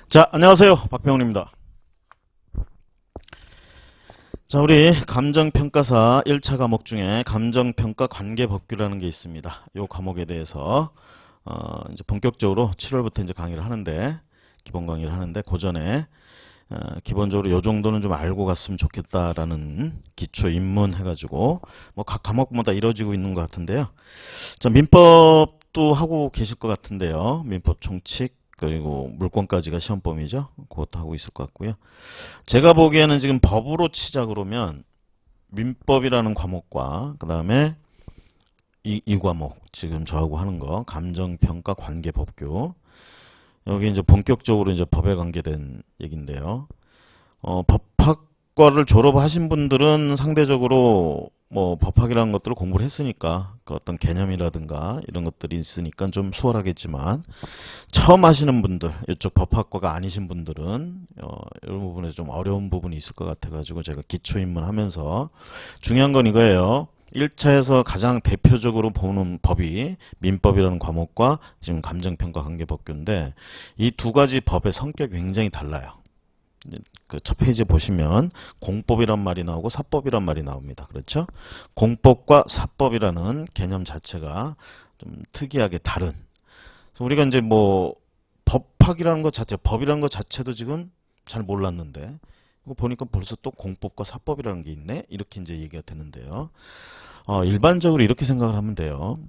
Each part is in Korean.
자, 안녕하세요. 박병훈입니다. 자, 우리 감정평가사 1차 과목 중에 감정평가 관계법규라는 게 있습니다. 이 과목에 대해서 이제 본격적으로 7월부터 이제 강의를 하는데, 기본 강의를 하는데, 그 전에 기본적으로 요 정도는 좀 알고 갔으면 좋겠다라는 기초 입문 해가지고 뭐 각 과목마다 이루어지고 있는 것 같은데요. 자, 민법도 하고 계실 것 같은데요. 민법 총칙 그리고 물권까지가 시험 범위죠. 그것도 하고 있을 것 같고요. 제가 보기에는 지금 법으로 치자 그러면 민법이라는 과목과 그 다음에 이 과목 지금 저하고 하는 거 감정평가 관계법규 여기 이제 본격적으로 이제 법에 관계된 얘기인데요. 법학과를 졸업하신 분들은 상대적으로 뭐 법학이라는 것들을 공부를 했으니까 그 어떤 개념이라든가 이런 것들이 있으니까 좀 수월하겠지만 처음 하시는 분들 이쪽 법학과가 아니신 분들은 이런 부분에서 좀 어려운 부분이 있을 것 같아 가지고 제가 기초 입문하면서 중요한 건 이거예요. 1차에서 가장 대표적으로 보는 법이 민법이라는 과목과 지금 감정평가 관계법규인데 이 두 가지 법의 성격이 굉장히 달라요. 그 첫 페이지에 보시면 공법이란 말이 나오고 사법이란 말이 나옵니다. 그렇죠? 공법과 사법이라는 개념 자체가 좀 특이하게 다른. 그래서 우리가 이제 뭐 법학이라는 것 자체, 법이라는 것 자체도 지금 잘 몰랐는데 이거 보니까 벌써 또 공법과 사법이라는 게 있네. 이렇게 이제 얘기가 되는데요. 일반적으로 이렇게 생각을 하면 돼요.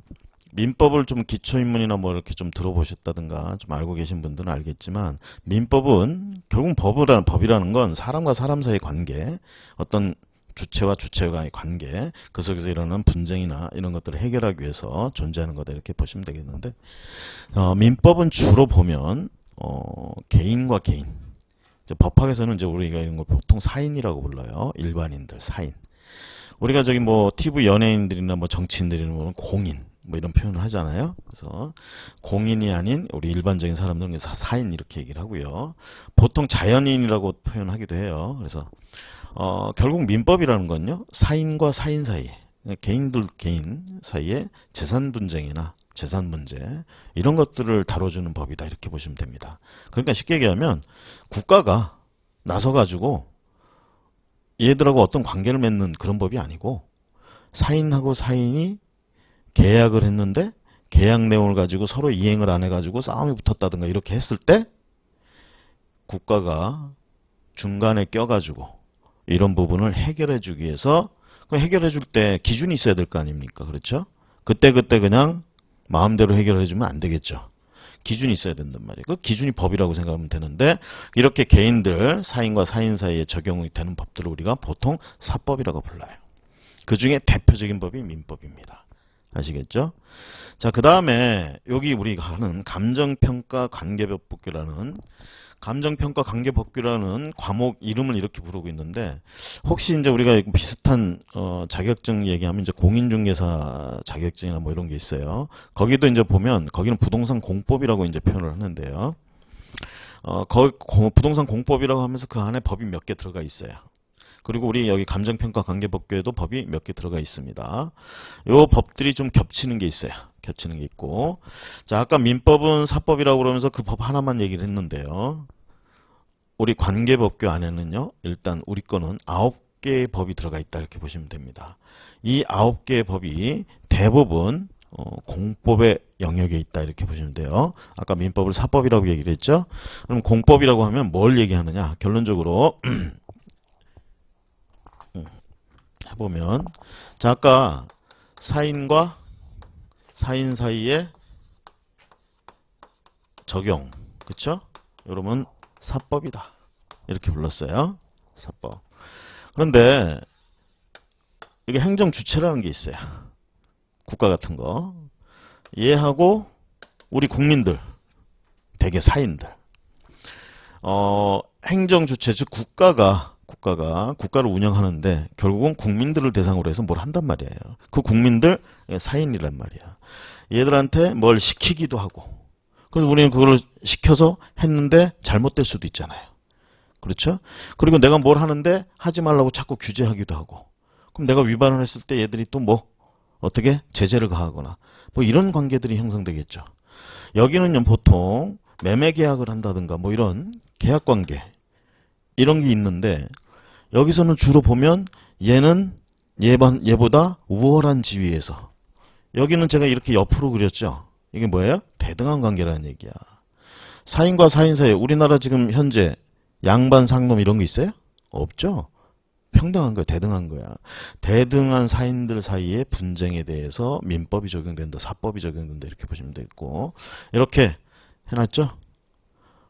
민법을 좀 기초인문이나 뭐 이렇게 좀 들어보셨다든가 좀 알고 계신 분들은 알겠지만 민법은 결국 법이라는 건 사람과 사람 사이의 관계, 어떤 주체와 주체와의 관계, 그 속에서 일어나는 분쟁이나 이런 것들을 해결하기 위해서 존재하는 거다 이렇게 보시면 되겠는데 민법은 주로 보면 개인과 개인, 이제 법학에서는 이제 우리가 이런 걸 보통 사인이라고 불러요. 일반인들 사인. 우리가 저기 뭐 TV 연예인들이나 뭐 정치인들이나 뭐 공인 뭐 이런 표현을 하잖아요. 그래서 공인이 아닌 우리 일반적인 사람들은 사인 이렇게 얘기를 하고요. 보통 자연인이라고 표현하기도 해요. 그래서 결국 민법이라는 건요. 사인과 사인 사이에 개인들 개인 사이에 재산 분쟁이나 재산 문제 이런 것들을 다뤄주는 법이다 이렇게 보시면 됩니다. 그러니까 쉽게 얘기하면 국가가 나서가지고 얘들하고 어떤 관계를 맺는 그런 법이 아니고 사인하고 사인이 계약을 했는데 계약 내용을 가지고 서로 이행을 안 해가지고 싸움이 붙었다든가 이렇게 했을 때 국가가 중간에 껴가지고 이런 부분을 해결해 주기 위해서 해결해 줄 때 기준이 있어야 될 거 아닙니까? 그렇죠? 그때 그냥 마음대로 해결해 주면 안 되겠죠. 기준이 있어야 된단 말이에요. 그 기준이 법이라고 생각하면 되는데 이렇게 개인들 사인과 사인 사이에 적용이 되는 법들을 우리가 보통 사법이라고 불러요. 그 중에 대표적인 법이 민법입니다. 아시겠죠? 자, 그 다음에 여기 우리가 하는 감정평가 관계법규라는 감정평가 관계법규라는 과목 이름을 이렇게 부르고 있는데 혹시 이제 우리가 비슷한 자격증 얘기하면 이제 공인중개사 자격증이나 뭐 이런 게 있어요. 거기도 이제 보면 거기는 부동산 공법이라고 이제 표현을 하는데요. 부동산 공법이라고 하면서 그 안에 법이 몇 개 들어가 있어요. 그리고 우리 여기 감정평가 관계법규에도 법이 몇 개 들어가 있습니다. 요 법들이 좀 겹치는 게 있어요. 겹치는 게 있고. 자, 아까 민법은 사법이라고 그러면서 그 법 하나만 얘기를 했는데요. 우리 관계법규 안에는요. 일단 우리 거는 9개의 법이 들어가 있다 이렇게 보시면 됩니다. 이 9개의 법이 대부분 공법의 영역에 있다 이렇게 보시면 돼요. 아까 민법을 사법이라고 얘기를 했죠. 그럼 공법이라고 하면 뭘 얘기하느냐. 결론적으로 해보면 자 아까 사인과 사인 사이에 적용 그쵸? 여러분 사법이다 이렇게 불렀어요. 사법. 그런데 이게 행정주체라는 게 있어요. 국가 같은 거 얘하고 우리 국민들 대개 사인들 행정주체 즉 국가를 운영하는데 결국은 국민들을 대상으로 해서 뭘 한단 말이에요. 그 국민들 사인이란 말이야. 얘들한테 뭘 시키기도 하고 그래서 우리는 그걸 시켜서 했는데 잘못될 수도 있잖아요. 그렇죠? 그리고 내가 뭘 하는데 하지 말라고 자꾸 규제하기도 하고 그럼 내가 위반을 했을 때 얘들이 또 뭐 어떻게 제재를 가하거나 뭐 이런 관계들이 형성되겠죠. 여기는 보통 매매 계약을 한다든가 뭐 이런 계약 관계 이런 게 있는데 여기서는 주로 보면 얘는 얘보다 우월한 지위에서 여기는 제가 이렇게 옆으로 그렸죠. 이게 뭐예요? 대등한 관계라는 얘기야. 사인과 사인 사이에 우리나라 지금 현재 양반 상놈 이런 거 있어요? 없죠. 평등한 거야. 대등한 거야. 대등한 사인들 사이의 분쟁에 대해서 민법이 적용된다. 사법이 적용된다. 이렇게 보시면 되겠고 이렇게 해놨죠.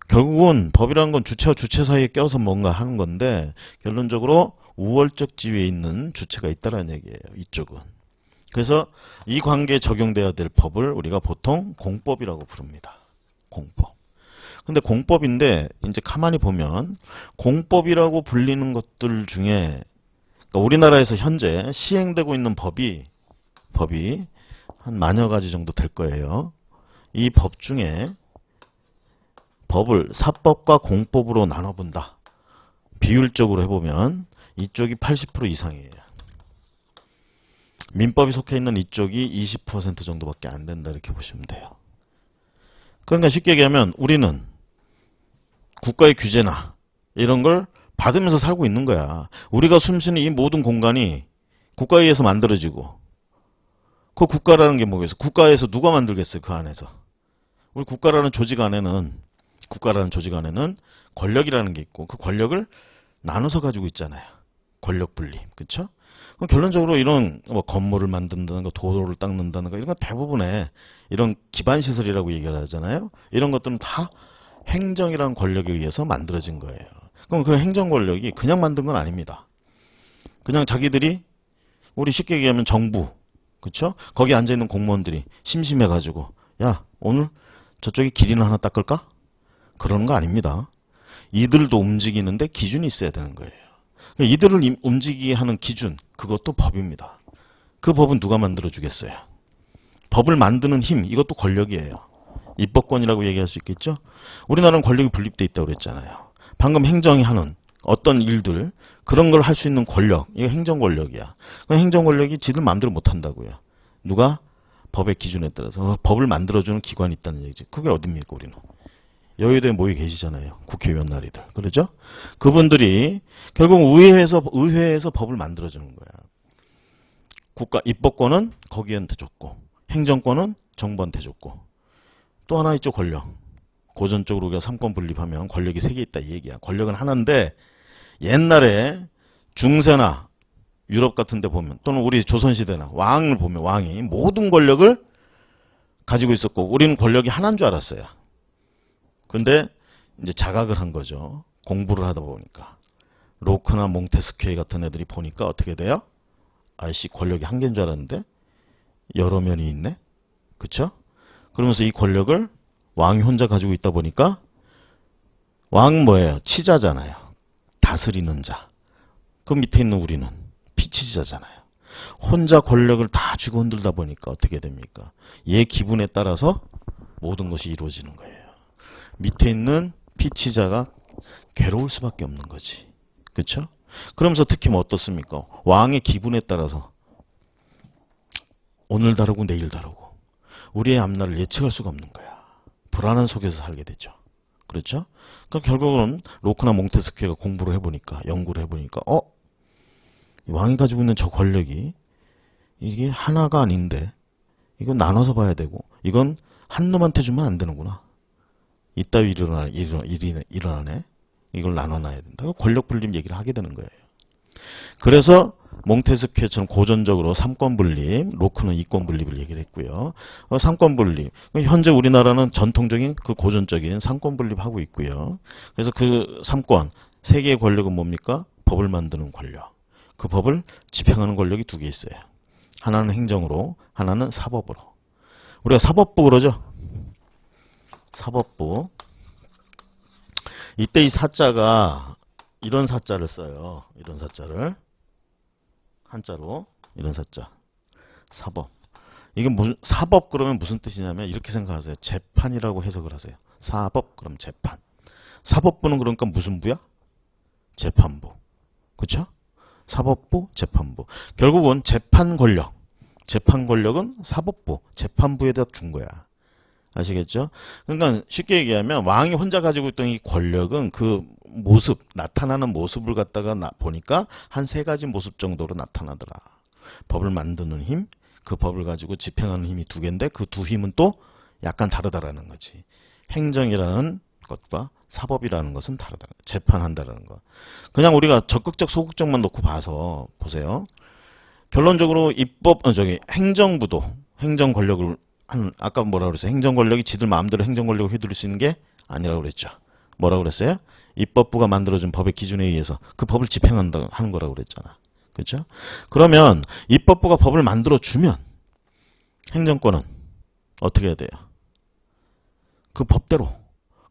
결국은 법이라는 건 주체와 주체 사이에 껴서 뭔가 하는 건데 결론적으로 우월적 지위에 있는 주체가 있다는 얘기예요. 이쪽은. 그래서 이 관계에 적용돼야 될 법을 우리가 보통 공법이라고 부릅니다. 공법. 근데 공법인데 이제 가만히 보면 공법이라고 불리는 것들 중에 그러니까 우리나라에서 현재 시행되고 있는 법이 한 만여 가지 정도 될 거예요. 이 법 중에 법을 사법과 공법으로 나눠본다. 비율적으로 해보면 이쪽이 80% 이상이에요. 민법이 속해 있는 이쪽이 20% 정도밖에 안 된다 이렇게 보시면 돼요. 그러니까 쉽게 얘기하면 우리는 국가의 규제나 이런 걸 받으면서 살고 있는 거야. 우리가 숨쉬는 이 모든 공간이 국가에 의해서 만들어지고 그 국가라는 게 뭐겠어? 국가에서 누가 만들겠어요? 그 안에서. 우리 국가라는 조직 안에는 권력이라는 게 있고 그 권력을 나눠서 가지고 있잖아요. 권력 분립. 그렇죠? 그럼 결론적으로 이런 뭐 건물을 만든다든가 도로를 닦는다든가 이런 건 대부분의 이런 기반 시설이라고 얘기를 하잖아요. 이런 것들은 다 행정이라는 권력에 의해서 만들어진 거예요. 그럼 그 행정 권력이 그냥 만든 건 아닙니다. 그냥 자기들이 우리 쉽게 얘기하면 정부, 그렇죠? 거기 앉아 있는 공무원들이 심심해 가지고 야, 오늘 저쪽에 길이나 하나 닦을까? 그러는 거 아닙니다. 이들도 움직이는데 기준이 있어야 되는 거예요. 이들을 움직이게 하는 기준, 그것도 법입니다. 그 법은 누가 만들어 주겠어요? 법을 만드는 힘, 이것도 권력이에요. 입법권이라고 얘기할 수 있겠죠? 우리나라는 권력이 분립되어 있다고 그랬잖아요. 방금 행정이 하는 어떤 일들, 그런 걸 할 수 있는 권력, 이거 행정 권력이야. 행정 권력이 지들 마음대로 못 한다고요. 누가? 법의 기준에 따라서 법을 만들어주는 기관이 있다는 얘기지. 그게 어딥니까, 우리는? 여의도에 모여 계시잖아요. 국회의원 나리들. 그러죠? 그분들이 결국 의회에서 법을 만들어주는 거야. 국가 입법권은 거기한테 줬고, 행정권은 정부한테 줬고, 또 하나 있죠, 권력. 고전적으로 우리가 삼권 분립하면 권력이 세 개 있다 이 얘기야. 권력은 하나인데 옛날에 중세나 유럽 같은 데 보면 또는 우리 조선시대나 왕을 보면 왕이 모든 권력을 가지고 있었고 우리는 권력이 하나인 줄 알았어요. 근데 이제 자각을 한 거죠. 공부를 하다 보니까. 로크나 몽테스큐 같은 애들이 보니까 어떻게 돼요? 아이씨 권력이 한 개인 줄 알았는데 여러 면이 있네. 그쵸? 그러면서 이 권력을 왕이 혼자 가지고 있다 보니까 왕은 뭐예요? 치자잖아요. 다스리는 자. 그 밑에 있는 우리는 피치자잖아요. 혼자 권력을 다 쥐고 흔들다 보니까 어떻게 됩니까? 얘 기분에 따라서 모든 것이 이루어지는 거예요. 밑에 있는 피치자가 괴로울 수밖에 없는 거지. 그렇죠? 그러면서 특히 뭐 어떻습니까? 왕의 기분에 따라서 오늘 다르고 내일 다르고 우리의 앞날을 예측할 수가 없는 거야. 불안한 속에서 살게 되죠. 그렇죠? 그러니까 결국은 로크나 몽테스큐가 공부를 해보니까 연구를 해보니까 왕이 가지고 있는 저 권력이 이게 하나가 아닌데 이건 나눠서 봐야 되고 이건 한 놈한테 주면 안 되는구나. 이따위 일어나네. 이걸 나눠놔야 된다. 권력 분립 얘기를 하게 되는 거예요. 그래서 몽테스큐처럼 고전적으로 삼권 분립, 로크는 이권 분립을 얘기를 했고요. 삼권 분립. 현재 우리나라는 전통적인 그 고전적인 삼권 분립하고 있고요. 그래서 그 삼권, 세 개의 권력은 뭡니까? 법을 만드는 권력. 그 법을 집행하는 권력이 두 개 있어요. 하나는 행정으로, 하나는 사법으로. 우리가 사법부 그러죠? 사법부. 이때 이 사자가 이런 사자를 써요. 이런 사자를. 한자로 이런 사자. 사법. 이게 무슨 사법 그러면 무슨 뜻이냐면 이렇게 생각하세요. 재판이라고 해석을 하세요. 사법 그럼 재판. 사법부는 그러니까 무슨 부야? 재판부. 그렇죠? 사법부, 재판부. 결국은 재판 권력. 재판 권력은 사법부, 재판부에다 준 거야. 아시겠죠? 그러니까 쉽게 얘기하면 왕이 혼자 가지고 있던 이 권력은 그 모습, 나타나는 모습을 갖다가 보니까 한 세 가지 모습 정도로 나타나더라. 법을 만드는 힘, 그 법을 가지고 집행하는 힘이 두 개인데 그 두 힘은 또 약간 다르다라는 거지. 행정이라는 것과 사법이라는 것은 다르다. 재판한다라는 거. 그냥 우리가 적극적, 소극적만 놓고 봐서 보세요. 결론적으로 행정부도 행정 권력을 아까 뭐라 그랬어요? 행정 권력이 지들 마음대로 행정 권력을 휘두를 수 있는 게 아니라고 그랬죠. 뭐라고 그랬어요? 입법부가 만들어준 법의 기준에 의해서 그 법을 집행한다 하는 거라고 그랬잖아. 그렇죠? 그러면 입법부가 법을 만들어 주면 행정권은 어떻게 해야 돼요? 그 법대로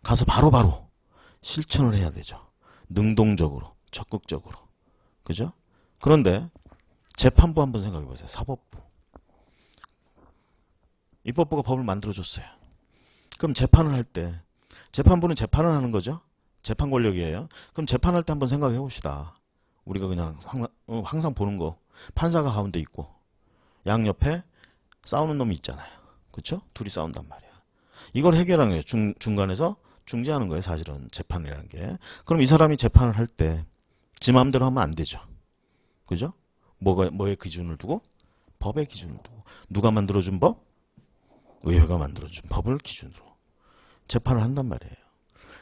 가서 바로바로 실천을 해야 되죠. 능동적으로, 적극적으로. 그죠? 그런데 재판부 한번 생각해 보세요. 사법부. 입법부가 법을 만들어줬어요. 그럼 재판을 할 때 재판부는 재판을 하는 거죠. 재판 권력이에요. 그럼 재판할 때 한번 생각해 봅시다. 우리가 그냥 항상 보는 거. 판사가 가운데 있고 양옆에 싸우는 놈이 있잖아요. 그렇죠? 둘이 싸운단 말이야. 이걸 해결하는 거예요. 중간에서 중재하는 거예요. 사실은 재판이라는 게. 그럼 이 사람이 재판을 할 때 지 마음대로 하면 안 되죠. 그죠? 뭐의 기준을 두고? 법의 기준을 두고. 누가 만들어준 법? 의회가 만들어준 법을 기준으로 재판을 한단 말이에요.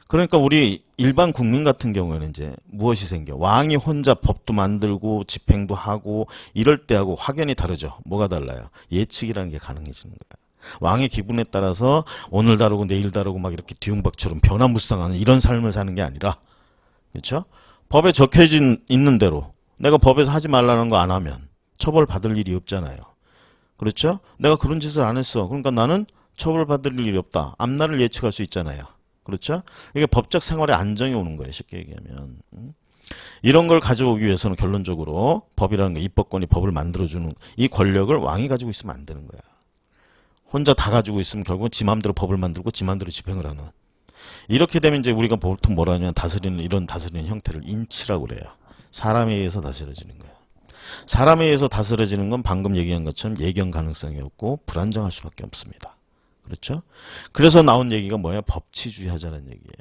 그러니까 우리 일반 국민 같은 경우에는 이제 무엇이 생겨? 왕이 혼자 법도 만들고 집행도 하고 이럴 때하고 확연히 다르죠. 뭐가 달라요? 예측이라는 게 가능해지는 거예요. 왕의 기분에 따라서 오늘 다르고 내일 다르고 막 이렇게 뒤움박처럼 변화무쌍하는 이런 삶을 사는 게 아니라, 그렇죠? 법에 적혀진 있는 대로 내가 법에서 하지 말라는 거 안 하면 처벌받을 일이 없잖아요. 그렇죠? 내가 그런 짓을 안 했어. 그러니까 나는 처벌받을 일이 없다. 앞날을 예측할 수 있잖아요. 그렇죠? 이게 법적 생활의 안정이 오는 거예요. 쉽게 얘기하면. 이런 걸 가져오기 위해서는 결론적으로 법이라는 게 입법권이 법을 만들어주는 이 권력을 왕이 가지고 있으면 안 되는 거야. 혼자 다 가지고 있으면 결국은 지 마음대로 법을 만들고 지 마음대로 집행을 하는. 이렇게 되면 이제 우리가 보통 뭐라 하냐면 이런 다스리는 형태를 인치라고 그래요. 사람에 의해서 다스려지는 거야. 사람에 의해서 다스려지는 건 방금 얘기한 것처럼 예견 가능성이 없고 불안정할 수밖에 없습니다. 그렇죠? 그래서 나온 얘기가 뭐예요? 법치주의 하자는 얘기예요.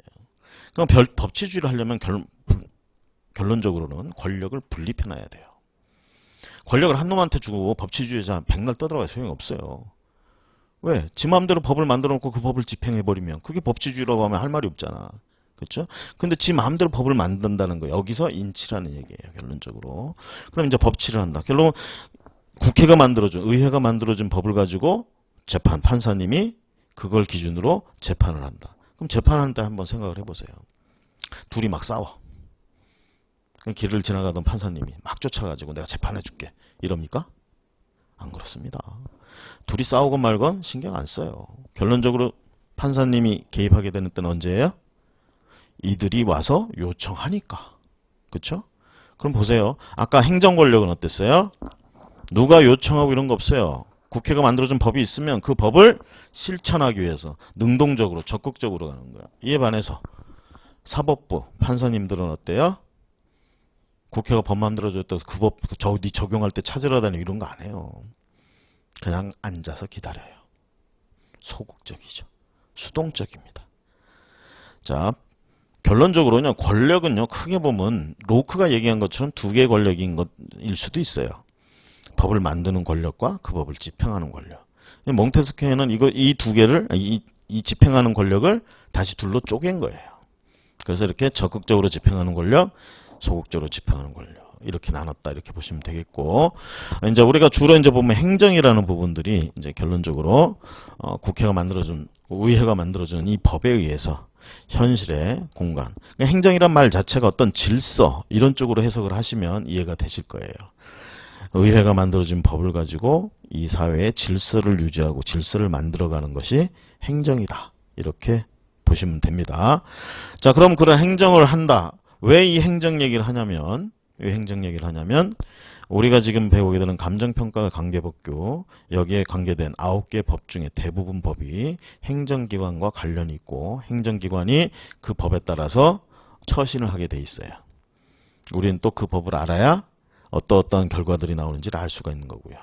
그럼 법치주의를 하려면 결론적으로는 권력을 분립해놔야 돼요. 권력을 한 놈한테 주고 법치주의자 백날 떠들어가 소용이 없어요. 왜? 지 마음대로 법을 만들어 놓고 그 법을 집행해버리면 그게 법치주의라고 하면 할 말이 없잖아. 그렇죠? 근데 지 마음대로 법을 만든다는 거 여기서 인치라는 얘기예요. 결론적으로. 그럼 이제 법치를 한다. 결론 국회가 만들어준 의회가 만들어준 법을 가지고 판사님이 그걸 기준으로 재판을 한다. 그럼 재판하는데 한번 생각을 해보세요. 둘이 막 싸워. 길을 지나가던 판사님이 막 쫓아가지고 내가 재판해줄게. 이럽니까? 안 그렇습니다. 둘이 싸우건 말건 신경 안 써요. 결론적으로 판사님이 개입하게 되는 때는 언제예요? 이들이 와서 요청하니까. 그렇죠? 그럼 보세요. 아까 행정 권력은 어땠어요? 누가 요청하고 이런 거 없어요. 국회가 만들어준 법이 있으면 그 법을 실천하기 위해서 능동적으로 적극적으로 가는 거야. 이에 반해서 사법부 판사님들은 어때요? 국회가 법 만들어줬다고 해서 그 법 적용할 때 찾으러 다니고 이런 거 안 해요. 그냥 앉아서 기다려요. 소극적이죠. 수동적입니다. 자, 결론적으로는 권력은요. 크게 보면 로크가 얘기한 것처럼 두 개의 권력인 것일 수도 있어요. 법을 만드는 권력과 그 법을 집행하는 권력. 몽테스케는 이 두 개를 이 집행하는 권력을 다시 둘로 쪼갠 거예요. 그래서 이렇게 적극적으로 집행하는 권력, 소극적으로 집행하는 권력 이렇게 나눴다 이렇게 보시면 되겠고, 이제 우리가 주로 이제 보면 행정이라는 부분들이 이제 결론적으로 국회가 만들어준 의회가 만들어준 이 법에 의해서 현실의 공간. 그러니까 행정이란 말 자체가 어떤 질서 이런 쪽으로 해석을 하시면 이해가 되실 거예요. 의회가 만들어진 법을 가지고 이 사회의 질서를 유지하고 질서를 만들어가는 것이 행정이다. 이렇게 보시면 됩니다. 자, 그럼 그런 행정을 한다. 왜 이 행정 얘기를 하냐면, 우리가 지금 배우게 되는 감정평가 관계법규, 여기에 관계된 9개 법 중에 대부분 법이 행정기관과 관련이 있고, 행정기관이 그 법에 따라서 처신을 하게 돼 있어요. 우리는 또 그 법을 알아야 어떠한 결과들이 나오는지를 알 수가 있는 거고요.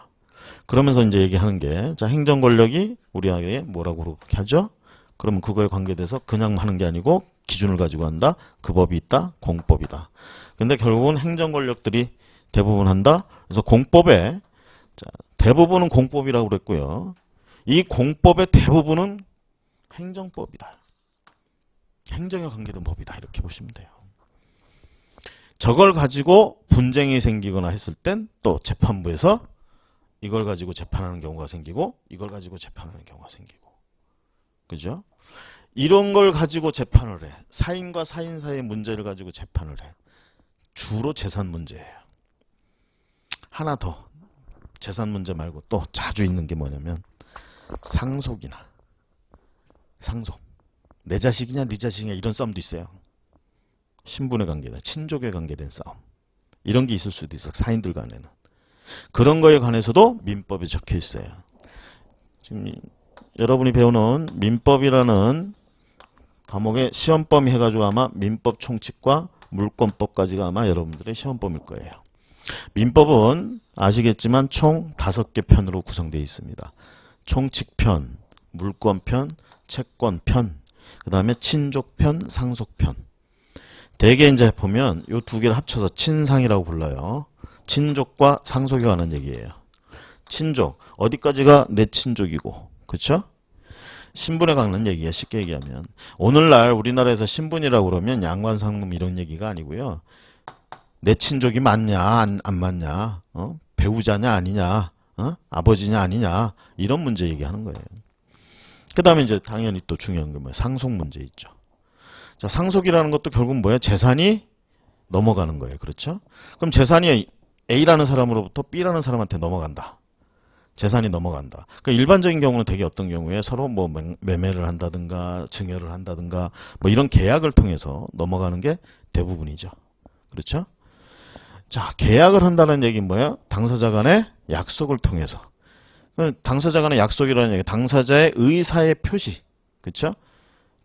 그러면서 이제 얘기하는 게, 자, 행정 권력이 우리에게 뭐라고 그렇게 하죠? 그러면 그거에 관계돼서 그냥 하는 게 아니고 기준을 가지고 한다. 그 법이 있다. 공법이다. 근데 결국은 행정 권력들이 대부분 한다. 그래서 공법에, 자, 대부분은 공법이라고 그랬고요. 이 공법의 대부분은 행정법이다. 행정에 관계된 법이다. 이렇게 보시면 돼요. 저걸 가지고 분쟁이 생기거나 했을 땐 또 재판부에서 이걸 가지고 재판하는 경우가 생기고 이걸 가지고 재판하는 경우가 생기고. 그죠? 이런 걸 가지고 재판을 해. 사인과 사인 사이의 문제를 가지고 재판을 해. 주로 재산 문제예요. 하나 더. 재산 문제 말고 또 자주 있는 게 뭐냐면 상속이나 상속. 내 자식이냐 네 자식이냐 이런 싸움도 있어요. 신분의 관계나 친족에 관계된 싸움. 이런 게 있을 수도 있어. 사인들 간에는. 그런 거에 관해서도 민법에 적혀 있어요. 지금 여러분이 배우는 민법이라는 과목의 시험범위 해가지고 아마 민법 총칙과 물권법까지가 아마 여러분들의 시험범위일 거예요. 민법은 아시겠지만 총 5개 편으로 구성되어 있습니다. 총칙편, 물권편, 채권편, 그 다음에 친족편, 상속편. 대개 이제 보면 이 두 개를 합쳐서 친상이라고 불러요. 친족과 상속에 관한 얘기예요. 친족, 어디까지가 내 친족이고, 그쵸? 신분에 관한 얘기야, 쉽게 얘기하면. 오늘날 우리나라에서 신분이라고 그러면 양관 상금 이런 얘기가 아니고요. 내 친족이 맞냐, 안 맞냐, 배우자냐, 아니냐, 아버지냐, 아니냐, 이런 문제 얘기하는 거예요. 그 다음에 이제 당연히 또 중요한 게 뭐예요? 상속 문제 있죠. 자, 상속이라는 것도 결국 뭐예요? 재산이 넘어가는 거예요. 그렇죠? 그럼 재산이 A라는 사람으로부터 B라는 사람한테 넘어간다. 재산이 넘어간다. 그러니까 일반적인 경우는 되게 어떤 경우에 서로 뭐 매매를 한다든가 증여를 한다든가 뭐 이런 계약을 통해서 넘어가는 게 대부분이죠. 그렇죠? 자, 계약을 한다는 얘기는 뭐예요? 당사자 간의 약속을 통해서. 당사자 간의 약속이라는 얘기, 당사자의 의사의 표시. 그렇죠?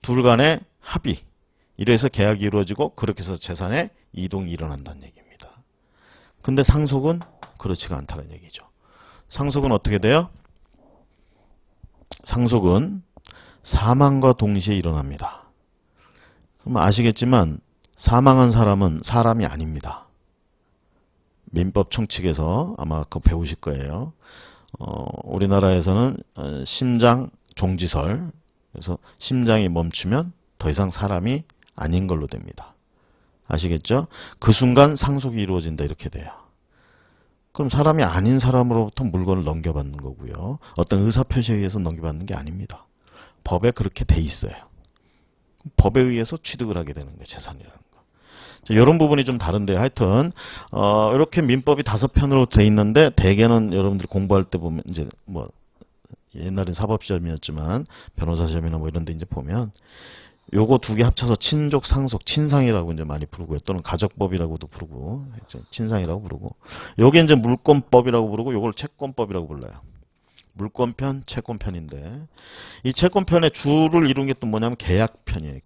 둘 간의 합의. 이래서 계약이 이루어지고 그렇게 해서 재산의 이동이 일어난다는 얘기입니다. 근데 상속은 그렇지가 않다는 얘기죠. 상속은 어떻게 돼요? 상속은 사망과 동시에 일어납니다. 그럼 아시겠지만 사망한 사람은 사람이 아닙니다. 민법 총칙에서 아마 그거 배우실 거예요. 우리나라에서는 심장 종지설, 그래서 심장이 멈추면 더 이상 사람이 아닌 걸로 됩니다. 아시겠죠? 그 순간 상속이 이루어진다 이렇게 돼요. 그럼 사람이 아닌 사람으로부터 물건을 넘겨받는 거고요. 어떤 의사표시에 의해서 넘겨받는 게 아닙니다. 법에 그렇게 돼 있어요. 법에 의해서 취득을 하게 되는 거예요. 재산이라는 거. 자, 이런 부분이 좀 다른데요. 하여튼 이렇게 민법이 5편으로 돼 있는데 대개는 여러분들이 공부할 때 보면 이제 뭐 옛날엔 사법시험이었지만 변호사 시험이나 뭐 이런 데 이제 보면 요거 두 개 합쳐서 친족, 상속, 친상이라고 이제 많이 부르고요. 또는 가족법이라고도 부르고, 친상이라고 부르고. 요게 이제 물권법이라고 부르고, 요걸 채권법이라고 불러요. 물권편, 채권편인데, 이 채권편의 주를 이룬 게 또 뭐냐면 계약편이에요.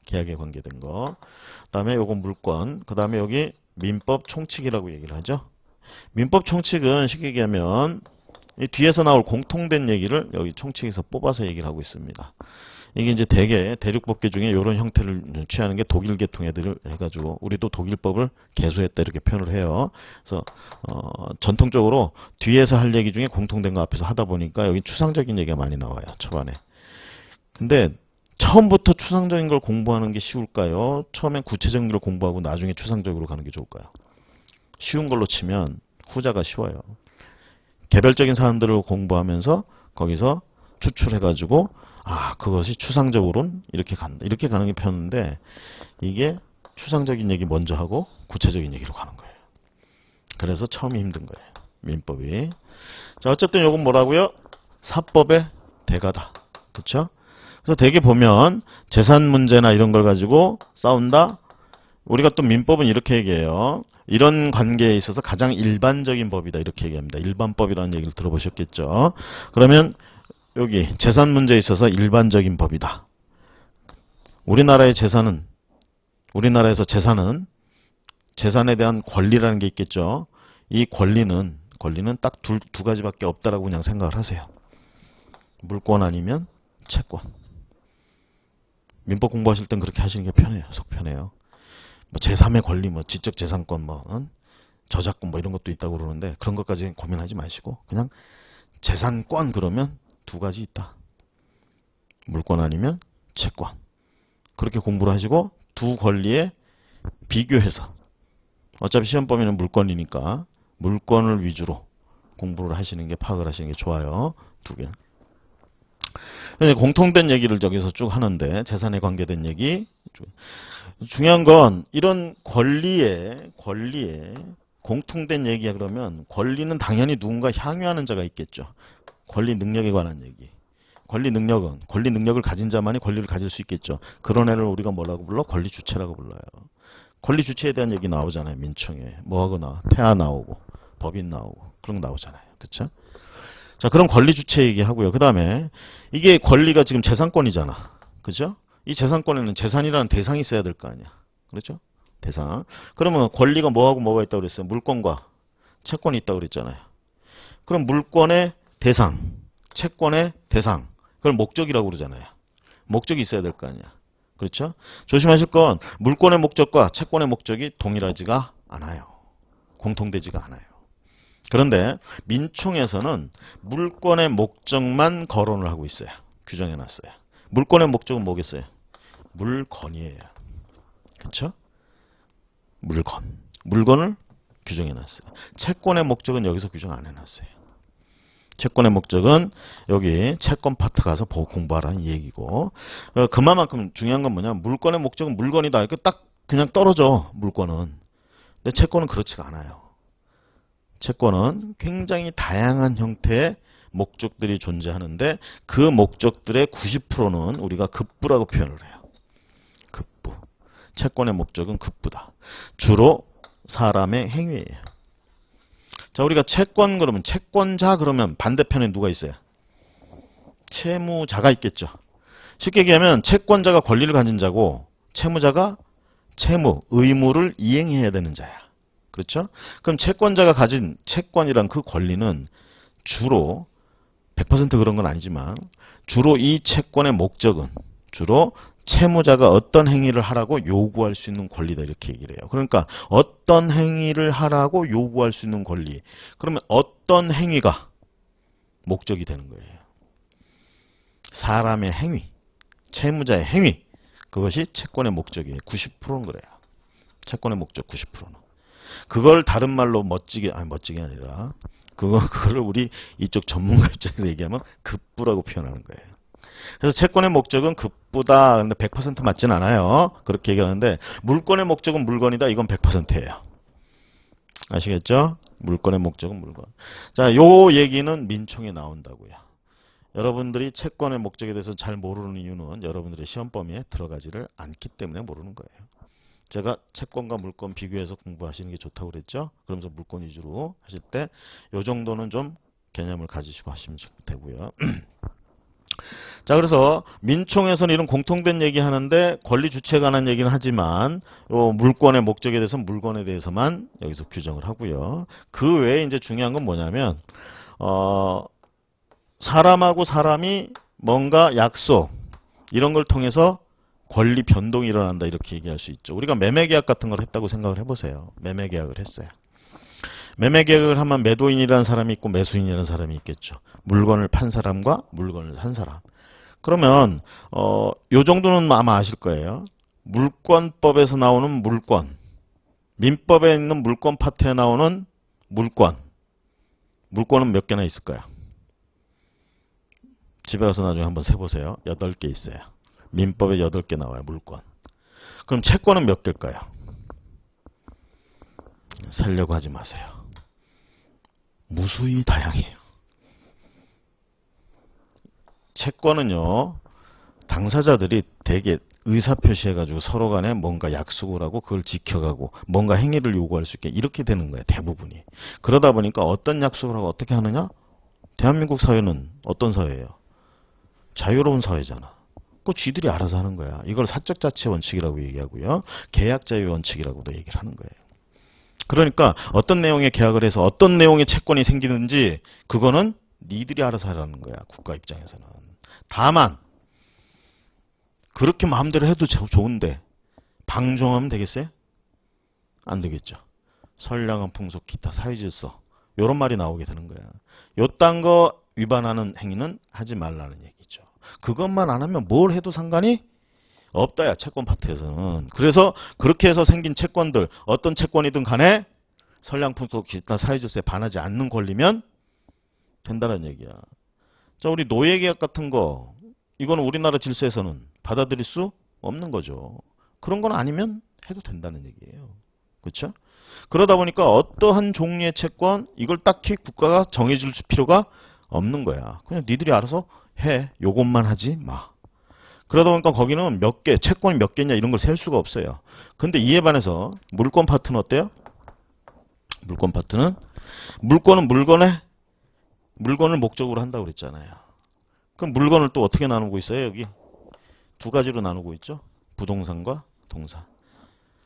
계약에 관계된 거. 그 다음에 요거 물권. 그 다음에 여기 민법 총칙이라고 얘기를 하죠. 민법 총칙은 쉽게 얘기하면, 이 뒤에서 나올 공통된 얘기를 여기 총칙에서 뽑아서 얘기를 하고 있습니다. 이게 이제 대개 대륙법계 중에 이런 형태를 취하는 게 독일 계통 애들을 해가지고 우리도 독일법을 개수했다 이렇게 표현을 해요. 그래서 전통적으로 뒤에서 할 얘기 중에 공통된 거 앞에서 하다 보니까 여기 추상적인 얘기가 많이 나와요. 초반에. 근데 처음부터 추상적인 걸 공부하는 게 쉬울까요? 처음엔 구체적인 걸 공부하고 나중에 추상적으로 가는 게 좋을까요? 쉬운 걸로 치면 후자가 쉬워요. 개별적인 사안들을 공부하면서 거기서 추출해가지고 그것이 추상적으로는 이렇게 간다. 이렇게 가는 게 편한데 이게 추상적인 얘기 먼저 하고 구체적인 얘기로 가는 거예요. 그래서 처음이 힘든 거예요. 민법이. 자, 어쨌든 이건 뭐라고요? 사법의 대가다. 그렇죠? 그래서 대개 보면 재산 문제나 이런 걸 가지고 싸운다. 우리가 또 민법은 이렇게 얘기해요. 이런 관계에 있어서 가장 일반적인 법이다. 이렇게 얘기합니다. 일반법이라는 얘기를 들어보셨겠죠. 그러면 여기 재산 문제에 있어서 일반적인 법이다. 우리나라에서 재산은 재산에 대한 권리라는 게 있겠죠. 이 권리는 권리는 딱 두 가지밖에 없다라고 그냥 생각을 하세요. 물권 아니면 채권. 민법 공부하실 땐 그렇게 하시는 게 편해요. 속 편해요. 뭐 제3의 권리, 뭐 지적재산권, 뭐 저작권 뭐 이런 것도 있다고 그러는데 그런 것까지 고민하지 마시고 그냥 재산권 그러면 두 가지 있다. 물권 아니면 채권. 그렇게 공부를 하시고 두 권리에 비교해서 어차피 시험 범위는 물권이니까 물권을 위주로 공부를 하시는 게 파악을 하시는 게 좋아요. 두 개. 공통된 얘기를 저기서 쭉 하는데 재산에 관계된 얘기. 중요한 건 이런 권리에 공통된 얘기야 그러면 권리는 당연히 누군가 향유하는 자가 있겠죠. 권리 능력에 관한 얘기. 권리 능력을 가진 자만이 권리를 가질 수 있겠죠. 그런 애를 우리가 뭐라고 불러? 권리 주체라고 불러요. 권리 주체에 대한 얘기 나오잖아요. 민청에. 뭐하고 나와? 태아 나오고 법인 나오고 그런 거 나오잖아요. 그렇죠? 자, 그럼 권리 주체 얘기하고요. 그 다음에 이게 권리가 지금 재산권이잖아. 그죠? 이 재산권에는 재산이라는 대상이 있어야 될 거 아니야. 그렇죠? 대상. 그러면 권리가 뭐하고 뭐가 있다고 그랬어요? 물권과 채권이 있다고 그랬잖아요. 그럼 물권의 대상, 채권의 대상. 그걸 목적이라고 그러잖아요. 목적이 있어야 될 거 아니야. 그렇죠? 조심하실 건 물권의 목적과 채권의 목적이 동일하지가 않아요. 공통되지가 않아요. 그런데 민총에서는 물권의 목적만 거론을 하고 있어요. 규정해놨어요. 물권의 목적은 뭐겠어요? 물건이에요. 그렇죠? 물건을 규정해놨어요. 채권의 목적은 여기서 규정 안 해놨어요. 채권의 목적은 여기 채권 파트 가서 공부하라는 얘기고 그만큼 중요한 건 뭐냐? 물건의 목적은 물건이다. 이렇게 딱 그냥 떨어져. 물건은. 근데 채권은 그렇지가 않아요. 채권은 굉장히 다양한 형태의 목적들이 존재하는데 그 목적들의 90%는 우리가 급부라고 표현을 해요. 급부. 채권의 목적은 급부다. 주로 사람의 행위예요. 자, 우리가 채권 그러면 채권자 그러면 반대편에 누가 있어요? 채무자가 있겠죠. 쉽게 얘기하면 채권자가 권리를 가진 자고 채무자가 의무를 이행해야 되는 자야. 그렇죠? 그럼 채권자가 가진 채권이란 그 권리는 주로 100% 그런 건 아니지만 주로 이 채권의 목적은 주로 채무자가 어떤 행위를 하라고 요구할 수 있는 권리다 이렇게 얘기를 해요. 그러니까 어떤 행위를 하라고 요구할 수 있는 권리. 그러면 어떤 행위가 목적이 되는 거예요. 사람의 행위, 채무자의 행위. 그것이 채권의 목적이에요. 90%는 그래요. 채권의 목적 90%는. 그걸 다른 말로 멋지게 아니라 그거를 우리 이쪽 전문가 입장에서 얘기하면 급부라고 표현하는 거예요. 그래서 채권의 목적은 급부다. 근데 100% 맞진 않아요. 그렇게 얘기하는데 물권의 목적은 물건이다. 이건 100%예요. 아시겠죠? 물권의 목적은 물건. 자, 요 얘기는 민총에 나온다고요. 여러분들이 채권의 목적에 대해서 잘 모르는 이유는 여러분들의 시험 범위에 들어가지를 않기 때문에 모르는 거예요. 제가 채권과 물권 비교해서 공부하시는 게 좋다고 그랬죠? 그러면서 물권 위주로 하실 때 요 정도는 좀 개념을 가지시고 하시면 되고요. 자, 그래서 민총에서는 이런 공통된 얘기 하는데 권리 주체에 관한 얘기는 하지만 요 물권의 목적에 대해서 물건에 대해서만 여기서 규정을 하고요. 그 외에 이제 중요한 건 뭐냐면 사람하고 사람이 뭔가 약속 이런 걸 통해서 권리 변동이 일어난다 이렇게 얘기할 수 있죠. 우리가 매매계약 같은 걸 했다고 생각을 해보세요. 매매계약을 했어요. 매매계약을 하면 매도인이라는 사람이 있고 매수인이라는 사람이 있겠죠. 물건을 판 사람과 물건을 산 사람. 그러면 요 정도는 아마 아실 거예요. 물권법에서 나오는 물권, 민법에 있는 물권 파트에 나오는 물권은 몇 개나 있을까요? 집에 가서 나중에 한번 세보세요. 8개 있어요. 민법에 8개 나와요. 물권. 그럼 채권은 몇 개일까요? 살려고 하지 마세요. 무수히 다양해요. 채권은요. 당사자들이 되게 의사표시해가지고 서로 간에 뭔가 약속을 하고 그걸 지켜가고 뭔가 행위를 요구할 수 있게 이렇게 되는 거예요. 대부분이. 그러다 보니까 어떤 약속을 하고 어떻게 하느냐? 대한민국 사회는 어떤 사회예요? 자유로운 사회잖아. 그 쥐들이 알아서 하는 거야. 이걸 사적자치 원칙이라고 얘기하고요. 계약자유 원칙이라고도 얘기를 하는 거예요. 그러니까 어떤 내용의 계약을 해서 어떤 내용의 채권이 생기는지 그거는 니들이 알아서 하라는 거야. 국가 입장에서는. 다만 그렇게 마음대로 해도 좋은데 방종하면 되겠어요? 안 되겠죠. 선량한 풍속, 기타, 사회질서 이런 말이 나오게 되는 거야. 요딴 거 위반하는 행위는 하지 말라는 얘기죠. 그것만 안 하면 뭘 해도 상관이 없다야, 채권 파트에서는. 그래서 그렇게 해서 생긴 채권들, 어떤 채권이든 간에 선량 풍속, 기타, 사회질서에 반하지 않는 권리면 된다는 얘기야. 자, 우리 노예계약 같은 거, 이거는 우리나라 질서에서는 받아들일 수 없는 거죠. 그런 건 아니면 해도 된다는 얘기예요. 그렇죠? 그러다 보니까 어떠한 종류의 채권, 이걸 딱히 국가가 정해줄 필요가 없는 거야. 그냥 니들이 알아서 해. 요것만 하지 마. 그러다 보니까 거기는 몇 개, 채권이 몇 개냐 이런 걸 셀 수가 없어요. 근데 이에 반해서 물권 파트는 어때요? 물권 파트는 물권은 물건을 목적으로 한다고 그랬잖아요. 그럼 물건을 또 어떻게 나누고 있어요? 여기 두 가지로 나누고 있죠. 부동산과 동산.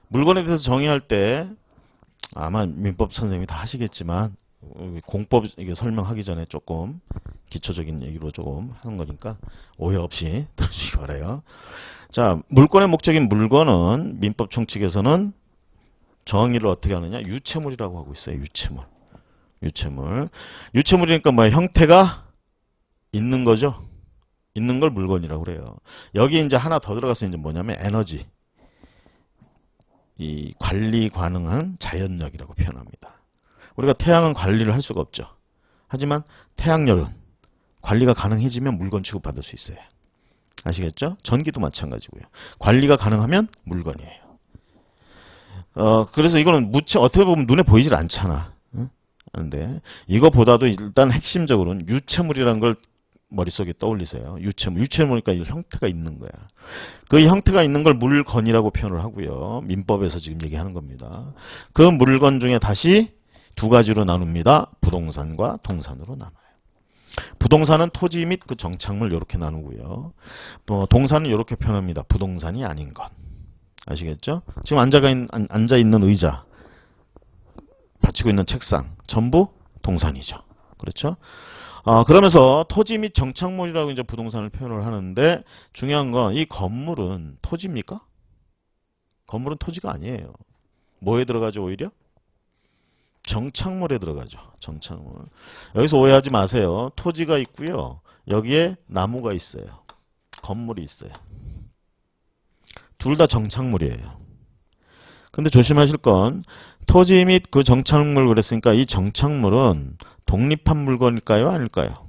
물건에 대해서 정의할 때 아마 민법 선생님이 다 하시겠지만 공법 이게 설명하기 전에 조금 기초적인 얘기로 조금 하는 거니까 오해 없이 들으시기 바라요. 자, 물권의 목적인 물건은 민법 총칙에서는 정의를 어떻게 하느냐? 유체물이라고 하고 있어요. 유체물. 유체물이니까 뭐 형태가 있는 거죠. 있는 걸 물건이라고 그래요. 여기 이제 하나 더 들어가서 이제 뭐냐면 에너지. 이 관리 가능한 자연력이라고 표현합니다. 우리가 태양은 관리를 할 수가 없죠. 하지만 태양열은 관리가 가능해지면 물건 취급받을 수 있어요. 아시겠죠? 전기도 마찬가지고요. 관리가 가능하면 물건이에요. 그래서 이거는 어떻게 보면 눈에 보이질 않잖아. 응? 그런데 이거보다도 일단 핵심적으로는 유체물이라는 걸 머릿속에 떠올리세요. 유체물이니까 이 형태가 있는 거야. 그 형태가 있는 걸 물건이라고 표현을 하고요. 민법에서 지금 얘기하는 겁니다. 그 물건 중에 다시 두 가지로 나눕니다. 부동산과 동산으로 나눠요. 부동산은 토지 및 그 정착물 이렇게 나누고요. 동산은 이렇게 표현합니다. 부동산이 아닌 것. 아시겠죠? 지금 앉아 있는 의자, 받치고 있는 책상 전부 동산이죠. 그렇죠? 그러면서 토지 및 정착물이라고 이제 부동산을 표현을 하는데 중요한 건 이 건물은 토지입니까? 건물은 토지가 아니에요. 뭐에 들어가죠, 오히려? 정착물에 들어가죠. 정착물. 여기서 오해하지 마세요. 토지가 있고요. 여기에 나무가 있어요. 건물이 있어요. 둘 다 정착물이에요. 근데 조심하실 건 토지 및 그 정착물 그랬으니까 이 정착물은 독립한 물건일까요? 아닐까요?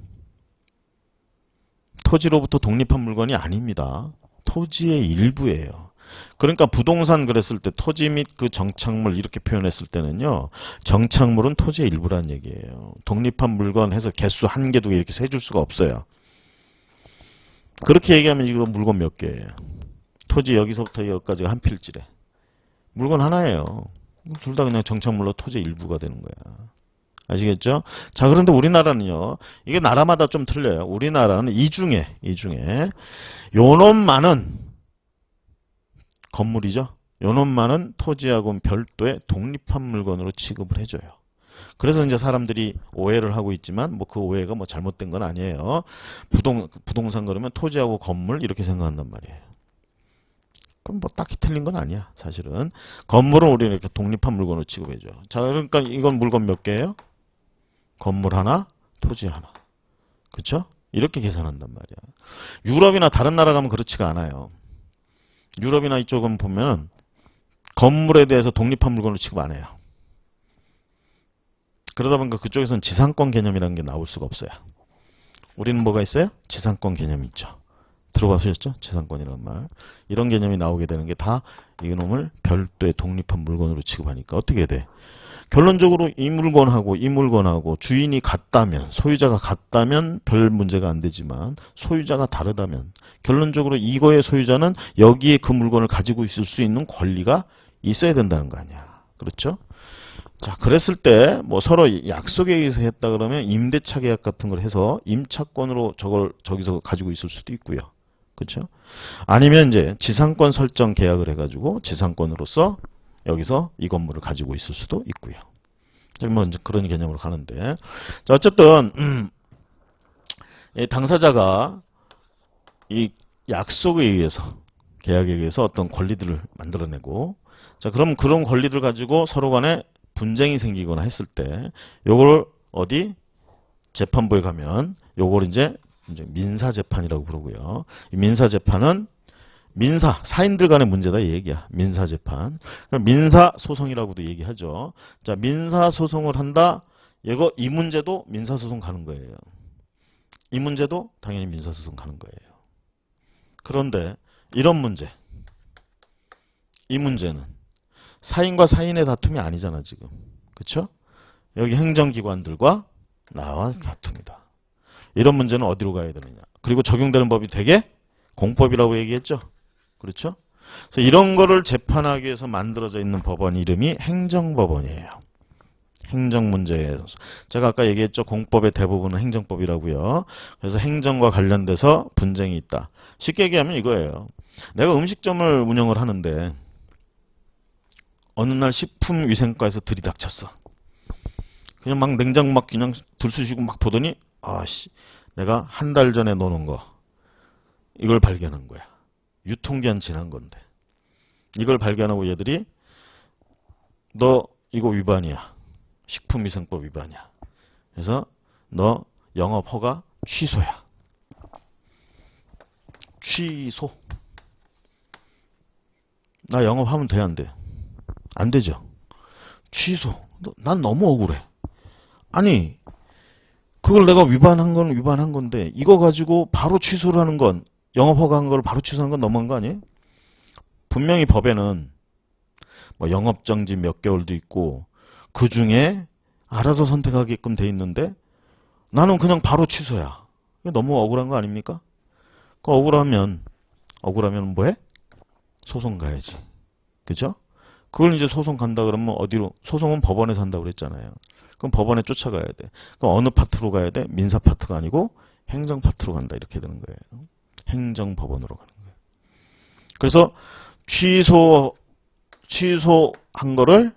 토지로부터 독립한 물건이 아닙니다. 토지의 일부예요. 그러니까 부동산 그랬을 때 토지 및 그 정착물 이렇게 표현했을 때는요. 정착물은 토지의 일부란 얘기예요. 독립한 물건 해서 개수 한 개, 두 개 이렇게 세줄 수가 없어요. 그렇게 얘기하면 이거 물건 몇 개예요? 토지 여기서부터 여기까지가 한 필지래. 물건 하나예요. 둘 다 그냥 정착물로 토지의 일부가 되는 거야. 아시겠죠? 자, 그런데 우리나라는요. 이게 나라마다 좀 틀려요. 우리나라는 이 중에 요놈만은 건물이죠. 요놈만은 토지하고는 별도의 독립한 물건으로 취급을 해줘요. 그래서 이제 사람들이 오해를 하고 있지만 뭐 그 오해가 뭐 잘못된 건 아니에요. 부동산 그러면 토지하고 건물 이렇게 생각한단 말이에요. 그럼 뭐 딱히 틀린 건 아니야. 사실은 건물은 우리는 이렇게 독립한 물건으로 취급해줘. 자, 그러니까 이건 물건 몇 개예요? 건물 하나, 토지 하나. 그쵸? 이렇게 계산한단 말이야. 유럽이나 다른 나라 가면 그렇지가 않아요. 유럽이나 이쪽은 보면 건물에 대해서 독립한 물건으로 취급 안 해요. 그러다 보니까 그쪽에서는 지상권 개념이라는 게 나올 수가 없어요. 우리는 뭐가 있어요? 지상권 개념이 있죠. 들어보셨죠? 지상권이라는 말. 이런 개념이 나오게 되는 게 다 이놈을 별도의 독립한 물건으로 취급하니까 어떻게 돼? 결론적으로 이 물건하고 주인이 같다면, 소유자가 같다면 별 문제가 안 되지만 소유자가 다르다면 결론적으로 이거의 소유자는 여기에 그 물건을 가지고 있을 수 있는 권리가 있어야 된다는 거 아니야. 그렇죠? 자, 그랬을 때 뭐 서로 약속에 의해서 했다 그러면 임대차 계약 같은 걸 해서 임차권으로 저걸 저기서 가지고 있을 수도 있고요. 그렇죠? 아니면 이제 지상권 설정 계약을 해가지고 지상권으로서 여기서 이 건물을 가지고 있을 수도 있고요. 뭐 이제 그런 개념으로 가는데, 자, 어쨌든 이 당사자가 이 약속에 의해서, 계약에 의해서 어떤 권리들을 만들어내고, 자, 그럼 그런 권리들 가지고 서로 간에 분쟁이 생기거나 했을 때, 요걸 어디 재판부에 가면 요걸 이제 민사재판이라고 부르고요. 이 민사재판은 사인들 간의 문제다 이 얘기야. 민사재판. 민사소송이라고도 얘기하죠. 자, 민사소송을 한다. 이 문제도 민사소송 가는 거예요. 이 문제도 당연히 민사소송 가는 거예요. 그런데 이런 문제, 이 문제는 사인과 사인의 다툼이 아니잖아 지금. 그쵸? 여기 행정기관들과 나와 다툼이다. 이런 문제는 어디로 가야 되느냐. 그리고 적용되는 법이 되게 공법이라고 얘기했죠. 그렇죠? 그래서 이런 거를 재판하기 위해서 만들어져 있는 법원 이름이 행정법원이에요. 행정문제에서. 제가 아까 얘기했죠. 공법의 대부분은 행정법이라고요. 그래서 행정과 관련돼서 분쟁이 있다. 쉽게 얘기하면 이거예요. 내가 음식점을 운영을 하는데 어느 날 식품위생과에서 들이닥쳤어. 그냥 막 냉장고 막 그냥 들쑤시고 막 보더니 아씨 내가 한 달 전에 넣어놓은 거 이걸 발견한 거야. 유통기한 지난 건데. 이걸 발견하고 얘들이 너 이거 위반이야. 식품위생법 위반이야. 그래서 너 영업허가 취소야. 취소. 나 영업하면 돼, 안 돼? 안 되죠. 취소. 난 너무 억울해. 아니 그걸 내가 위반한 건 위반한 건데 이거 가지고 바로 취소를 하는 건 영업허가한 걸 바로 취소하는 건 너무한 거 아니에요? 분명히 법에는 뭐 영업정지 몇 개월도 있고 그 중에 알아서 선택하게끔 돼 있는데 나는 그냥 바로 취소야. 너무 억울한 거 아닙니까? 그 억울하면 뭐해? 소송 가야지. 그죠? 그걸 이제 소송 간다 그러면 어디로? 소송은 법원에서 한다고 그랬잖아요. 그럼 법원에 쫓아가야 돼. 그럼 어느 파트로 가야 돼? 민사 파트가 아니고 행정 파트로 간다. 이렇게 되는 거예요. 행정법원으로 가는 거예요. 그래서 취소한 거를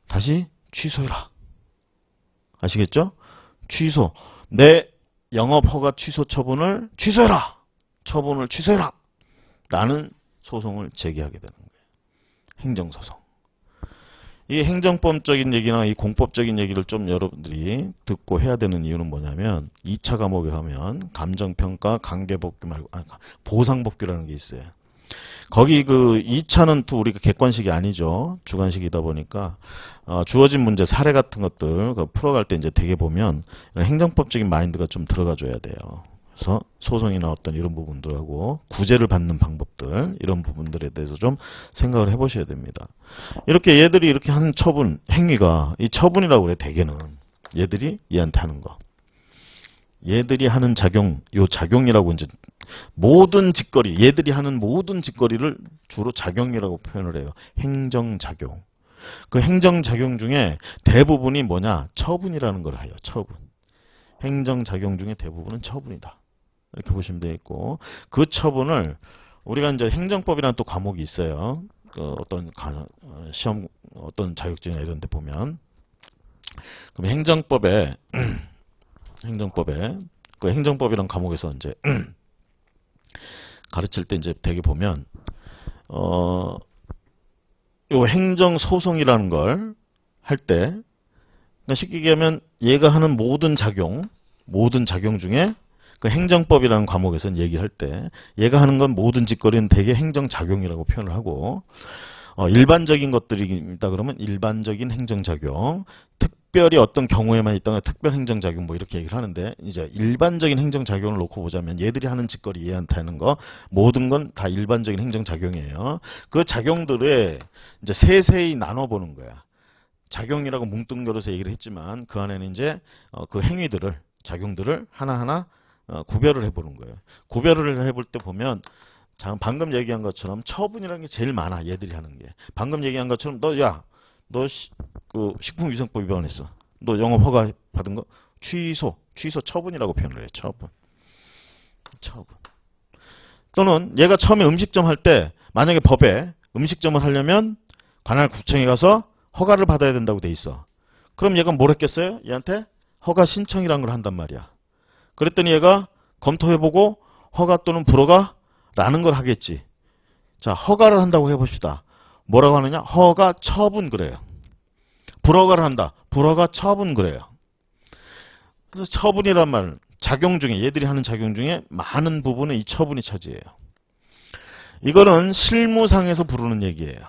다시 취소해라. 아시겠죠? 취소. 내 영업허가 취소 처분을 취소해라. 처분을 취소해라. 라는 소송을 제기하게 되는 거예요. 행정소송. 이 행정법적인 얘기나 이 공법적인 얘기를 좀 여러분들이 듣고 해야 되는 이유는 뭐냐면 2차 과목에 가면 감정평가, 관계법규 말고 보상법규라는 게 있어요. 거기 그 2차는 또 우리가 객관식이 아니죠. 주관식이다 보니까 주어진 문제 사례 같은 것들 풀어갈 때 이제 되게 보면 행정법적인 마인드가 좀 들어가줘야 돼요. 그래서 소송이나 어떤 이런 부분들하고 구제를 받는 방법들 이런 부분들에 대해서 좀 생각을 해보셔야 됩니다. 이렇게 얘들이 이렇게 한 처분 행위가 이 처분이라고 그래. 대개는 얘들이 얘한테 하는 거. 얘들이 하는 작용, 요 작용이라고 이제 모든 짓거리, 얘들이 하는 모든 짓거리를 주로 작용이라고 표현을 해요. 행정작용. 그 행정작용 중에 대부분이 뭐냐? 처분이라는 걸 해요. 처분. 행정작용 중에 대부분은 처분이다. 이렇게 보시면 되겠고, 그 처분을 우리가 이제 행정법이라는 또 과목이 있어요. 그 어떤 시험, 어떤 자격증이나 이런 데 보면. 그럼 행정법에 그 행정법이란 과목에서 이제 가르칠 때 이제 되게 보면 요 행정소송이라는 걸 할 때 그러니까 쉽게 얘기하면 얘가 하는 모든 작용 중에 그 행정법이라는 과목에서는 얘기할 때 얘가 하는 건 모든 짓거리는 대개 행정작용이라고 표현을 하고 일반적인 것들이 있다 그러면 일반적인 행정작용, 특별히 어떤 경우에만 있다면 특별 행정작용 뭐 이렇게 얘기를 하는데 이제 일반적인 행정작용을 놓고 보자면 얘들이 하는 짓거리 얘한테 하는 거 모든 건 다 일반적인 행정작용이에요. 그 작용들을 이제 세세히 나눠보는 거야. 작용이라고 뭉뚱그려서 얘기를 했지만 그 안에는 이제 그 행위들을 작용들을 하나하나 구별을 해보는 거예요. 구별을 해볼 때 보면 방금 얘기한 것처럼 처분이라는 게 제일 많아. 얘들이 하는 게. 방금 얘기한 것처럼 너 그 식품위생법 위반했어. 너 영업허가 받은 거 취소 처분이라고 표현을 해요. 처분. 또는 얘가 처음에 음식점 할 때 만약에 법에 음식점을 하려면 관할 구청에 가서 허가를 받아야 된다고 돼 있어. 그럼 얘가 뭘 했겠어요? 얘한테 허가 신청이란 걸 한단 말이야. 그랬더니 얘가 검토해보고 허가 또는 불허가 라는 걸 하겠지. 자, 허가를 한다고 해봅시다. 뭐라고 하느냐? 허가 처분 그래요. 불허가를 한다. 불허가 처분 그래요. 그래서 처분이란 말, 작용 중에, 얘들이 하는 작용 중에 많은 부분은 이 처분이 차지해요. 이거는 실무상에서 부르는 얘기예요.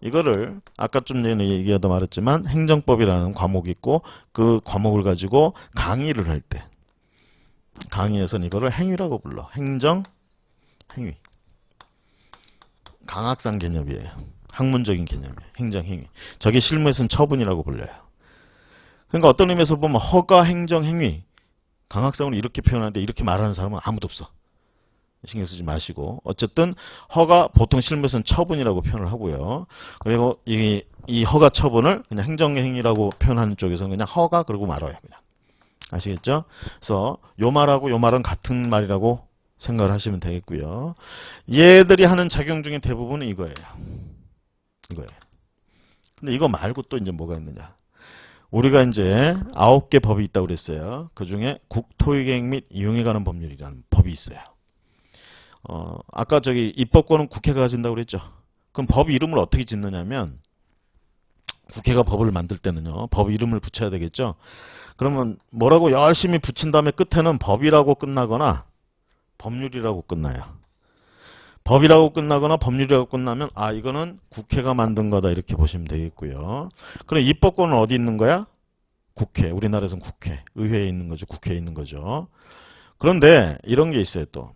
이거를 아까 좀 전에 얘기하다 말했지만 행정법이라는 과목이 있고 그 과목을 가지고 강의를 할 때 강의에서는 이거를 행위라고 불러. 행정, 행위. 강학상 개념이에요. 학문적인 개념이에요. 행정, 행위. 저게 실무에서는 처분이라고 불려요. 그러니까 어떤 의미에서 보면 허가, 행정, 행위. 강학상으로 이렇게 표현하는데 이렇게 말하는 사람은 아무도 없어. 신경 쓰지 마시고. 어쨌든 허가 보통 실무에서는 처분이라고 표현을 하고요. 그리고 이 허가 처분을 그냥 행정행위라고 표현하는 쪽에서는 그냥 허가 그러고 말아요. 그냥. 아시겠죠? 그래서 요 말하고 요 말은 같은 말이라고 생각을 하시면 되겠고요. 얘들이 하는 작용 중에 대부분은 이거예요. 이거예요. 근데 이거 말고 또 이제 뭐가 있느냐. 우리가 이제 9개 법이 있다고 그랬어요. 그 중에 국토기획 및 이용에 관한 법률이라는 법이 있어요. 아까 저기 입법권은 국회가 가진다고 그랬죠. 그럼 법 이름을 어떻게 짓느냐면 국회가 법을 만들 때는요. 법 이름을 붙여야 되겠죠. 그러면 뭐라고 열심히 붙인 다음에 끝에는 법이라고 끝나거나 법률이라고 끝나요. 법이라고 끝나거나 법률이라고 끝나면 아 이거는 국회가 만든 거다 이렇게 보시면 되겠고요. 그럼 입법권은 어디 있는 거야? 국회. 우리나라에서는 국회. 의회에 있는 거죠. 국회에 있는 거죠. 그런데 이런 게 있어요 또.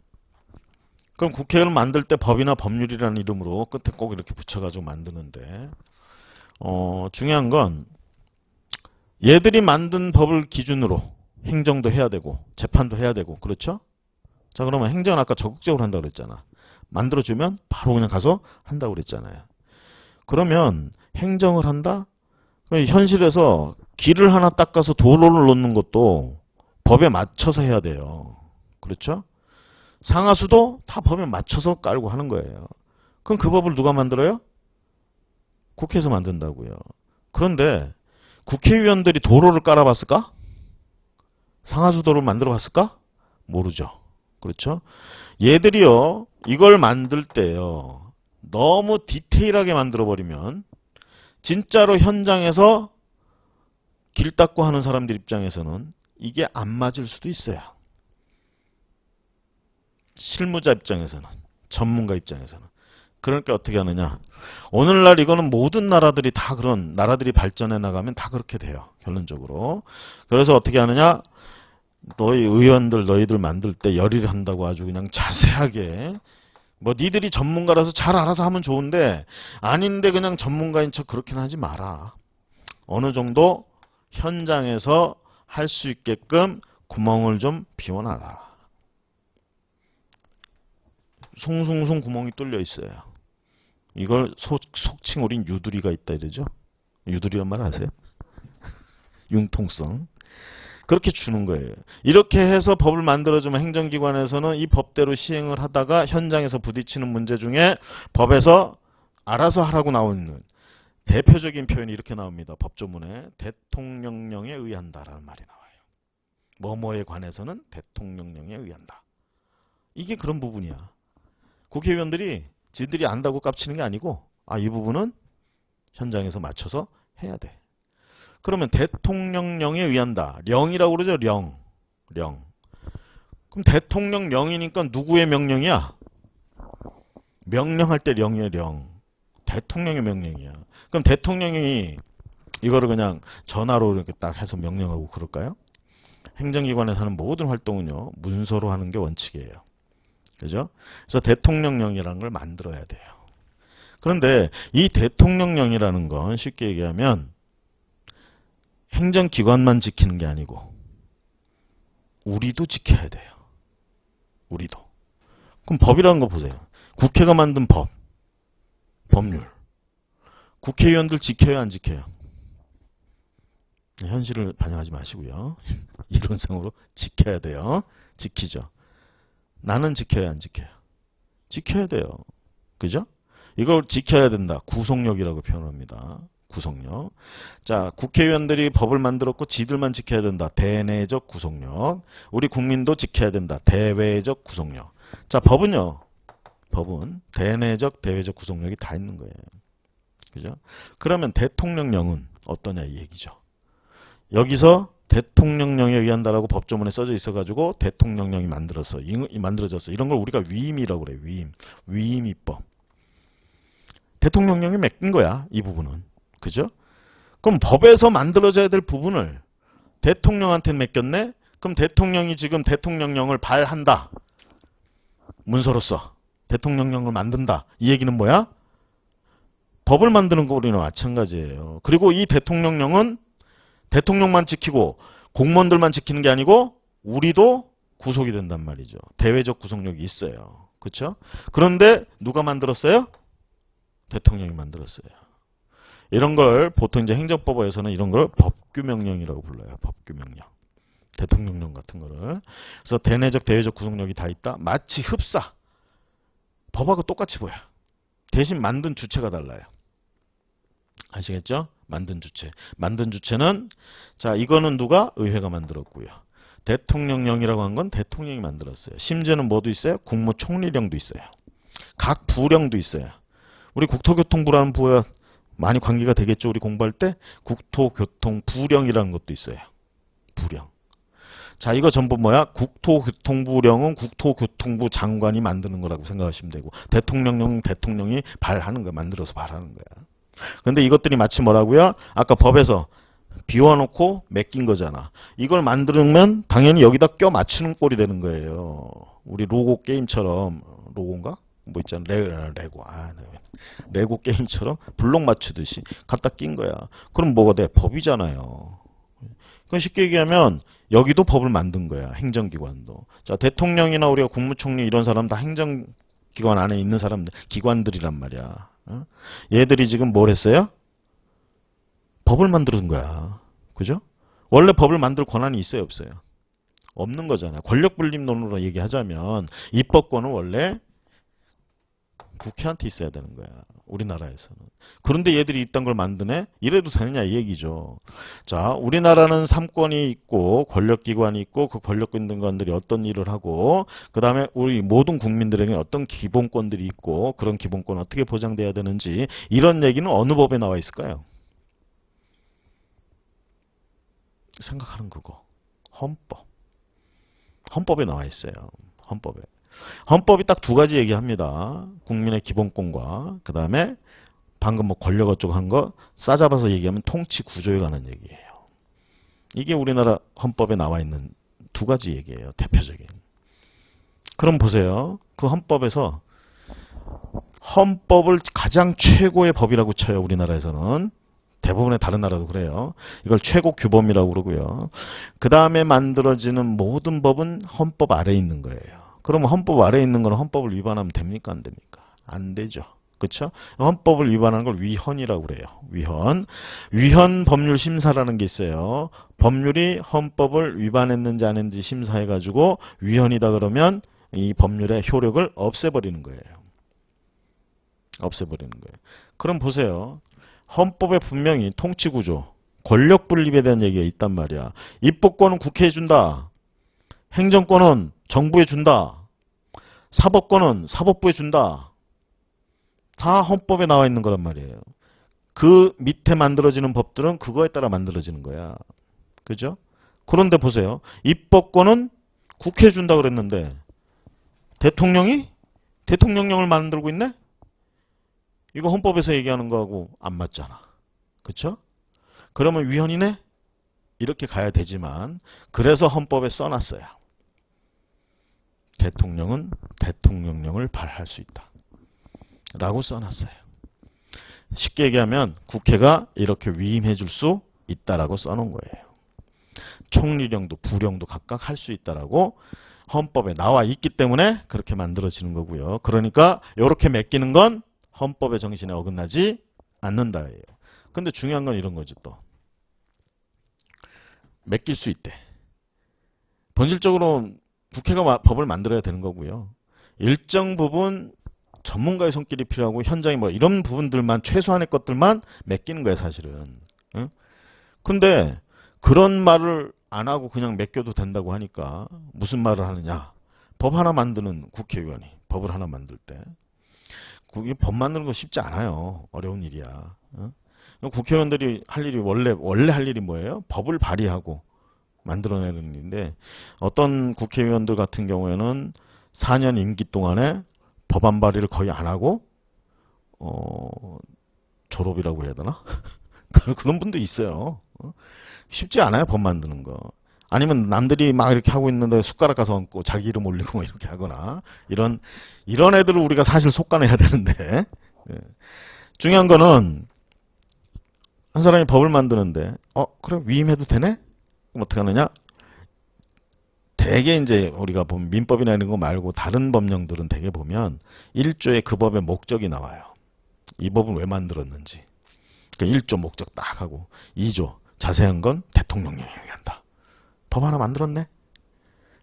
그럼 국회를 만들 때 법이나 법률이라는 이름으로 끝에 꼭 이렇게 붙여가지고 만드는데 중요한 건 얘들이 만든 법을 기준으로 행정도 해야 되고 재판도 해야 되고 그렇죠? 자 그러면 행정은 아까 적극적으로 한다고 그랬잖아. 만들어주면 바로 그냥 가서 한다고 그랬잖아요. 그러면 행정을 한다? 현실에서 길을 하나 닦아서 도로를 놓는 것도 법에 맞춰서 해야 돼요. 그렇죠? 상하수도 다 법에 맞춰서 깔고 하는 거예요. 그럼 그 법을 누가 만들어요? 국회에서 만든다고요. 그런데 국회의원들이 도로를 깔아봤을까? 상하수도를 만들어 봤을까? 모르죠. 그렇죠? 얘들이요. 이걸 만들 때요. 너무 디테일하게 만들어버리면 진짜로 현장에서 길 닦고 하는 사람들 입장에서는 이게 안 맞을 수도 있어요. 실무자 입장에서는, 전문가 입장에서는. 그러니까 어떻게 하느냐. 오늘날 이거는 모든 나라들이 다 그런, 나라들이 발전해 나가면 다 그렇게 돼요. 결론적으로. 그래서 어떻게 하느냐. 너희 의원들, 너희들 만들 때 열일한다고 아주 그냥 자세하게 뭐 니들이 전문가라서 잘 알아서 하면 좋은데 아닌데 그냥 전문가인 척 그렇게는 하지 마라. 어느 정도 현장에서 할 수 있게끔 구멍을 좀 비워놔라. 숭숭숭 구멍이 뚫려 있어요. 이걸 속칭 우린 유두리가 있다 이러죠. 유두리란 말 아세요? 융통성. 그렇게 주는 거예요. 이렇게 해서 법을 만들어주면 행정기관에서는 이 법대로 시행을 하다가 현장에서 부딪히는 문제 중에 법에서 알아서 하라고 나오는 대표적인 표현이 이렇게 나옵니다. 법조문에 대통령령에 의한다라는 말이 나와요. 뭐뭐에 관해서는 대통령령에 의한다. 이게 그런 부분이야. 국회의원들이 지들이 안다고 깝치는 게 아니고 이 부분은 현장에서 맞춰서 해야 돼. 그러면 대통령령에 의한다. 령이라고 그러죠. 령. 그럼 대통령령이니까 누구의 명령이야? 명령할 때 령이에요. 령. 대통령의 명령이야. 그럼 대통령이 이거를 그냥 전화로 이렇게 딱 해서 명령하고 그럴까요? 행정기관에서 하는 모든 활동은요. 문서로 하는 게 원칙이에요. 그죠? 그래서 대통령령이라는 걸 만들어야 돼요. 그런데 이 대통령령이라는 건 쉽게 얘기하면 행정기관만 지키는 게 아니고 우리도 지켜야 돼요. 우리도. 그럼 법이라는 거 보세요. 국회가 만든 법, 법률. 국회의원들 지켜요, 안 지켜요? 현실을 반영하지 마시고요. 이론상으로 지켜야 돼요. 지키죠. 나는 지켜야 안 지켜요? 지켜야 돼요. 그죠? 이걸 지켜야 된다. 구속력이라고 표현합니다. 구속력. 자, 국회의원들이 법을 만들었고 지들만 지켜야 된다. 대내적 구속력. 우리 국민도 지켜야 된다. 대외적 구속력. 자, 법은요. 법은 대내적, 대외적 구속력이 다 있는 거예요. 그죠? 그러면 대통령령은 어떠냐 이 얘기죠. 여기서 대통령령에 의한다라고 법조문에 써져 있어가지고 대통령령이 만들어졌어. 이런 걸 우리가 위임이라고 그래요. 위임입법. 대통령령이 맡긴 거야. 이 부분은. 그죠? 그럼 법에서 만들어져야 될 부분을 대통령한테 맡겼네? 그럼 대통령이 지금 대통령령을 발한다. 문서로서. 대통령령을 만든다. 이 얘기는 뭐야? 법을 만드는 거 우리는 마찬가지예요. 그리고 이 대통령령은 대통령만 지키고 공무원들만 지키는 게 아니고 우리도 구속이 된단 말이죠. 대외적 구속력이 있어요. 그렇죠? 그런데 누가 만들었어요? 대통령이 만들었어요. 이런 걸 보통 이제 행정법에서는 이런 걸 법규명령이라고 불러요. 법규명령. 대통령령 같은 거를. 그래서 대내적, 대외적 구속력이 다 있다. 마치 흡사. 법하고 똑같이 보여. 대신 만든 주체가 달라요. 아시겠죠? 만든 주체. 만든 주체는 자, 이거는 누가? 의회가 만들었고요. 대통령령이라고 한 건 대통령이 만들었어요. 심지어는 뭐도 있어요? 국무총리령도 있어요. 각 부령도 있어요. 우리 국토교통부라는 부와 많이 관계가 되겠죠. 우리 공부할 때 국토교통부령이라는 것도 있어요. 부령. 자, 이거 전부 뭐야? 국토교통부령은 국토교통부 장관이 만드는 거라고 생각하시면 되고 대통령령 대통령이 발하는 거야. 만들어서 발하는 거야. 근데 이것들이 마치 뭐라고요? 아까 법에서 비워놓고 맡긴 거잖아. 이걸 만들면 당연히 여기다 껴 맞추는 꼴이 되는 거예요. 우리 로고 게임처럼 로고인가? 뭐 있잖아. 레고. 레고 게임처럼 블록 맞추듯이 갖다 낀 거야. 그럼 뭐가 돼? 법이잖아요. 그건 쉽게 얘기하면 여기도 법을 만든 거야. 행정기관도. 자, 대통령이나 우리가 국무총리 이런 사람 다 행정기관 안에 있는 사람들, 기관들이란 말이야. 얘들이 지금 뭘 했어요? 법을 만드는 거야. 그죠? 원래 법을 만들 권한이 있어요, 없어요? 없는 거잖아요. 권력분립론으로 얘기하자면 입법권은 원래 국회한테 있어야 되는 거야. 우리나라에서는. 그런데 얘들이 이딴 걸 만드네? 이래도 되느냐 이 얘기죠. 자, 우리나라는 삼권이 있고 권력기관이 있고 그 권력기관들이 어떤 일을 하고 그 다음에 우리 모든 국민들에게 어떤 기본권들이 있고 그런 기본권은 어떻게 보장돼야 되는지 이런 얘기는 어느 법에 나와 있을까요? 생각하는 그거. 헌법. 헌법에 나와 있어요. 헌법에. 헌법이 딱 두 가지 얘기합니다. 국민의 기본권과 그 다음에 방금 뭐 권력 어쩌고 한 거 싸잡아서 얘기하면 통치 구조에 관한 얘기예요. 이게 우리나라 헌법에 나와 있는 두 가지 얘기예요. 대표적인. 그럼 보세요. 그 헌법에서 헌법을 가장 최고의 법이라고 쳐요. 우리나라에서는. 대부분의 다른 나라도 그래요. 이걸 최고 규범이라고 그러고요. 그 다음에 만들어지는 모든 법은 헌법 아래에 있는 거예요. 그러면 헌법 아래에 있는 건 헌법을 위반하면 됩니까? 안 됩니까? 안 되죠. 그렇죠? 헌법을 위반하는 걸 위헌이라고 그래요. 위헌. 위헌 법률 심사라는 게 있어요. 법률이 헌법을 위반했는지 안 했는지 심사해가지고 위헌이다 그러면 이 법률의 효력을 없애버리는 거예요. 없애버리는 거예요. 그럼 보세요. 헌법에 분명히 통치구조, 권력분립에 대한 얘기가 있단 말이야. 입법권은 국회에 준다. 행정권은 정부에 준다. 사법권은 사법부에 준다. 다 헌법에 나와 있는 거란 말이에요. 그 밑에 만들어지는 법들은 그거에 따라 만들어지는 거야. 그죠? 그런데 보세요. 입법권은 국회에 준다 그랬는데 대통령이 대통령령을 만들고 있네? 이거 헌법에서 얘기하는 거하고 안 맞잖아. 그렇죠? 그러면 위헌이네? 이렇게 가야 되지만 그래서 헌법에 써놨어요. 대통령은 대통령령을 발할 수 있다. 라고 써놨어요. 쉽게 얘기하면 국회가 이렇게 위임해 줄 수 있다라고 써놓은 거예요. 총리령도 부령도 각각 할 수 있다라고 헌법에 나와 있기 때문에 그렇게 만들어지는 거고요. 그러니까 이렇게 맡기는 건 헌법의 정신에 어긋나지 않는다예요. 근데 중요한 건 이런 거죠 또. 맡길 수 있대. 본질적으로 국회가 법을 만들어야 되는 거고요. 일정 부분 전문가의 손길이 필요하고 현장에 뭐 이런 부분들만 최소한의 것들만 맡기는 거예요, 사실은. 응? 근데 그런 말을 안 하고 그냥 맡겨도 된다고 하니까 무슨 말을 하느냐? 법 하나 만드는 국회의원이 법을 하나 만들 때 그게 법 만드는 거 쉽지 않아요. 어려운 일이야. 응? 국회의원들이 할 일이 원래 할 일이 뭐예요? 법을 발의하고 만들어내는 일인데 어떤 국회의원들 같은 경우에는 4년 임기 동안에 법안 발의를 거의 안 하고 졸업이라고 해야 되나? 그런 분도 있어요. 쉽지 않아요, 법 만드는 거. 아니면 남들이 막 이렇게 하고 있는데 숟가락 가서 얹고 자기 이름 올리고 뭐 이렇게 하거나 이런 애들을 우리가 사실 속아내야 되는데 중요한 거는 한 사람이 법을 만드는데 그래 위임해도 되네? 그럼 어떻게 하느냐? 대개 이제 우리가 보면 민법이나 이런 거 말고 다른 법령들은 대개 보면 1조에 그 법의 목적이 나와요. 이 법은 왜 만들었는지. 그러니까 1조 목적 딱 하고 2조 자세한 건 대통령령이 한다. 법 하나 만들었네?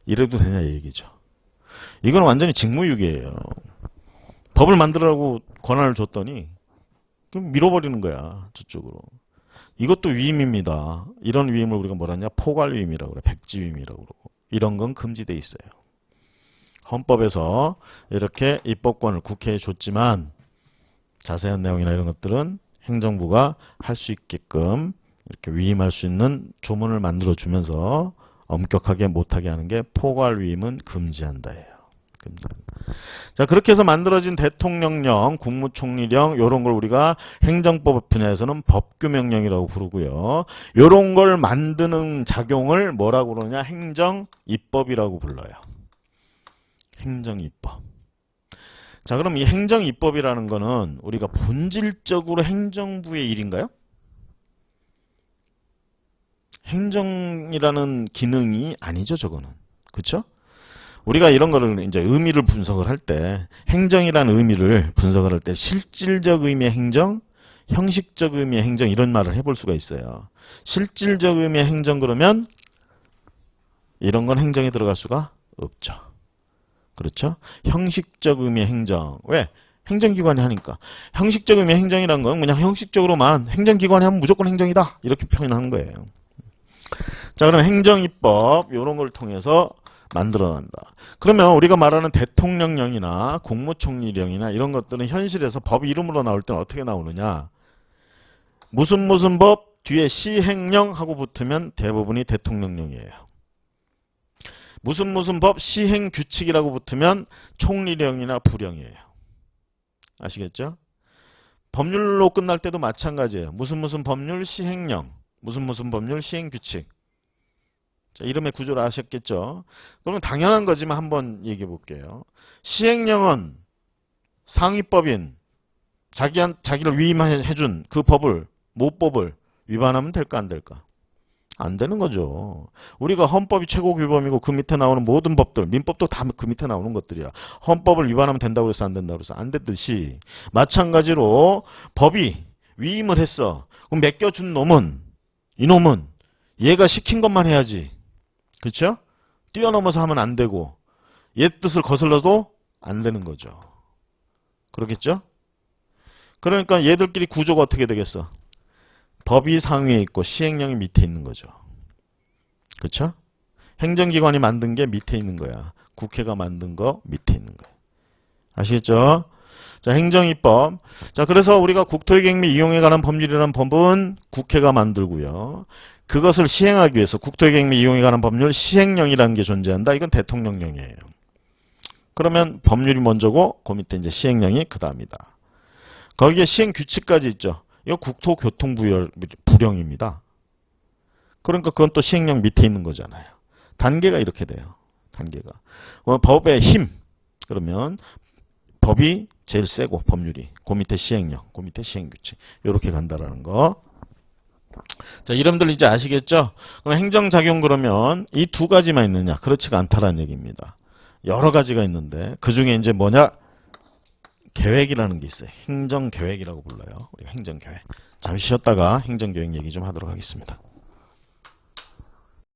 이래도 되냐 이 얘기죠. 이건 완전히 직무유기예요. 법을 만들라고 권한을 줬더니 그럼 밀어버리는 거야. 저쪽으로. 이것도 위임입니다. 이런 위임을 우리가 뭐라 하냐? 포괄위임이라고 그래. 백지위임이라고 그러고. 이런 건 금지돼 있어요. 헌법에서 이렇게 입법권을 국회에 줬지만 자세한 내용이나 이런 것들은 행정부가 할 수 있게끔 이렇게 위임할 수 있는 조문을 만들어주면서 엄격하게 못하게 하는 게 포괄위임은 금지한다예요. 자, 그렇게 해서 만들어진 대통령령, 국무총리령 이런 걸 우리가 행정법 분야에서는 법규명령이라고 부르고요. 이런 걸 만드는 작용을 뭐라고 그러냐? 행정입법이라고 불러요. 행정입법. 자, 그럼 이 행정입법이라는 거는 우리가 본질적으로 행정부의 일인가요? 행정이라는 기능이 아니죠, 저거는. 그렇죠? 우리가 이런 거를 이제 의미를 분석을 할 때, 행정이라는 의미를 분석을 할 때 실질적 의미의 행정, 형식적 의미의 행정 이런 말을 해볼 수가 있어요. 실질적 의미의 행정 그러면 이런 건 행정에 들어갈 수가 없죠. 그렇죠? 형식적 의미의 행정. 왜? 행정기관이 하니까. 형식적 의미의 행정이란 건 그냥 형식적으로만 행정기관이 하면 무조건 행정이다. 이렇게 표현하는 거예요. 자, 그럼 행정입법 이런 걸 통해서 만들어낸다. 그러면 우리가 말하는 대통령령이나 국무총리령이나 이런 것들은 현실에서 법 이름으로 나올 때는 어떻게 나오느냐. 무슨 법 뒤에 시행령하고 붙으면 대부분이 대통령령이에요. 무슨 법 시행규칙이라고 붙으면 총리령이나 부령이에요. 아시겠죠? 법률로 끝날 때도 마찬가지예요. 무슨 법률 시행령, 무슨 법률 시행규칙. 자, 이름의 구조를 아셨겠죠? 그러면 당연한 거지만 한번 얘기해 볼게요. 시행령은 상위법인 자기를 위임해준 그 법을 모법을 위반하면 될까 안 될까? 안 되는 거죠. 우리가 헌법이 최고 규범이고 그 밑에 나오는 모든 법들, 민법도 다 그 밑에 나오는 것들이야. 헌법을 위반하면 된다고 해서 안 된다고 해서 안 됐듯이 마찬가지로 법이 위임을 했어. 그럼 맡겨준 놈은 이놈은 얘가 시킨 것만 해야지. 그렇죠? 뛰어넘어서 하면 안 되고 얘 뜻을 거슬러도 안 되는 거죠. 그렇겠죠? 그러니까 얘들끼리 구조가 어떻게 되겠어? 법이 상위에 있고 시행령이 밑에 있는 거죠. 그렇죠? 행정기관이 만든 게 밑에 있는 거야. 국회가 만든 거 밑에 있는 거야. 아시겠죠? 자, 행정입법. 자, 그래서 우리가 국토의객 및 이용에 관한 법률이라는 법은 국회가 만들고요. 그것을 시행하기 위해서 국토의객 및 이용에 관한 법률 시행령이라는 게 존재한다. 이건 대통령령이에요. 그러면 법률이 먼저고 그 밑에 이제 시행령이 그 다음이다. 거기에 시행규칙까지 있죠. 이거 국토교통부령입니다. 그러니까 그건 또 시행령 밑에 있는 거잖아요. 단계가 이렇게 돼요. 단계가. 법의 힘. 그러면 법이 제일 세고 법률이. 그 밑에 시행령, 그 밑에 시행규칙. 이렇게 간다라는 거. 자, 이름들 이제 아시겠죠? 그럼 행정작용 그러면 이 두 가지만 있느냐? 그렇지가 않다라는 얘기입니다. 여러 가지가 있는데 그 중에 이제 뭐냐? 계획이라는 게 있어요. 행정계획이라고 불러요. 우리가 행정계획. 잠시 쉬었다가 행정계획 얘기 좀 하도록 하겠습니다.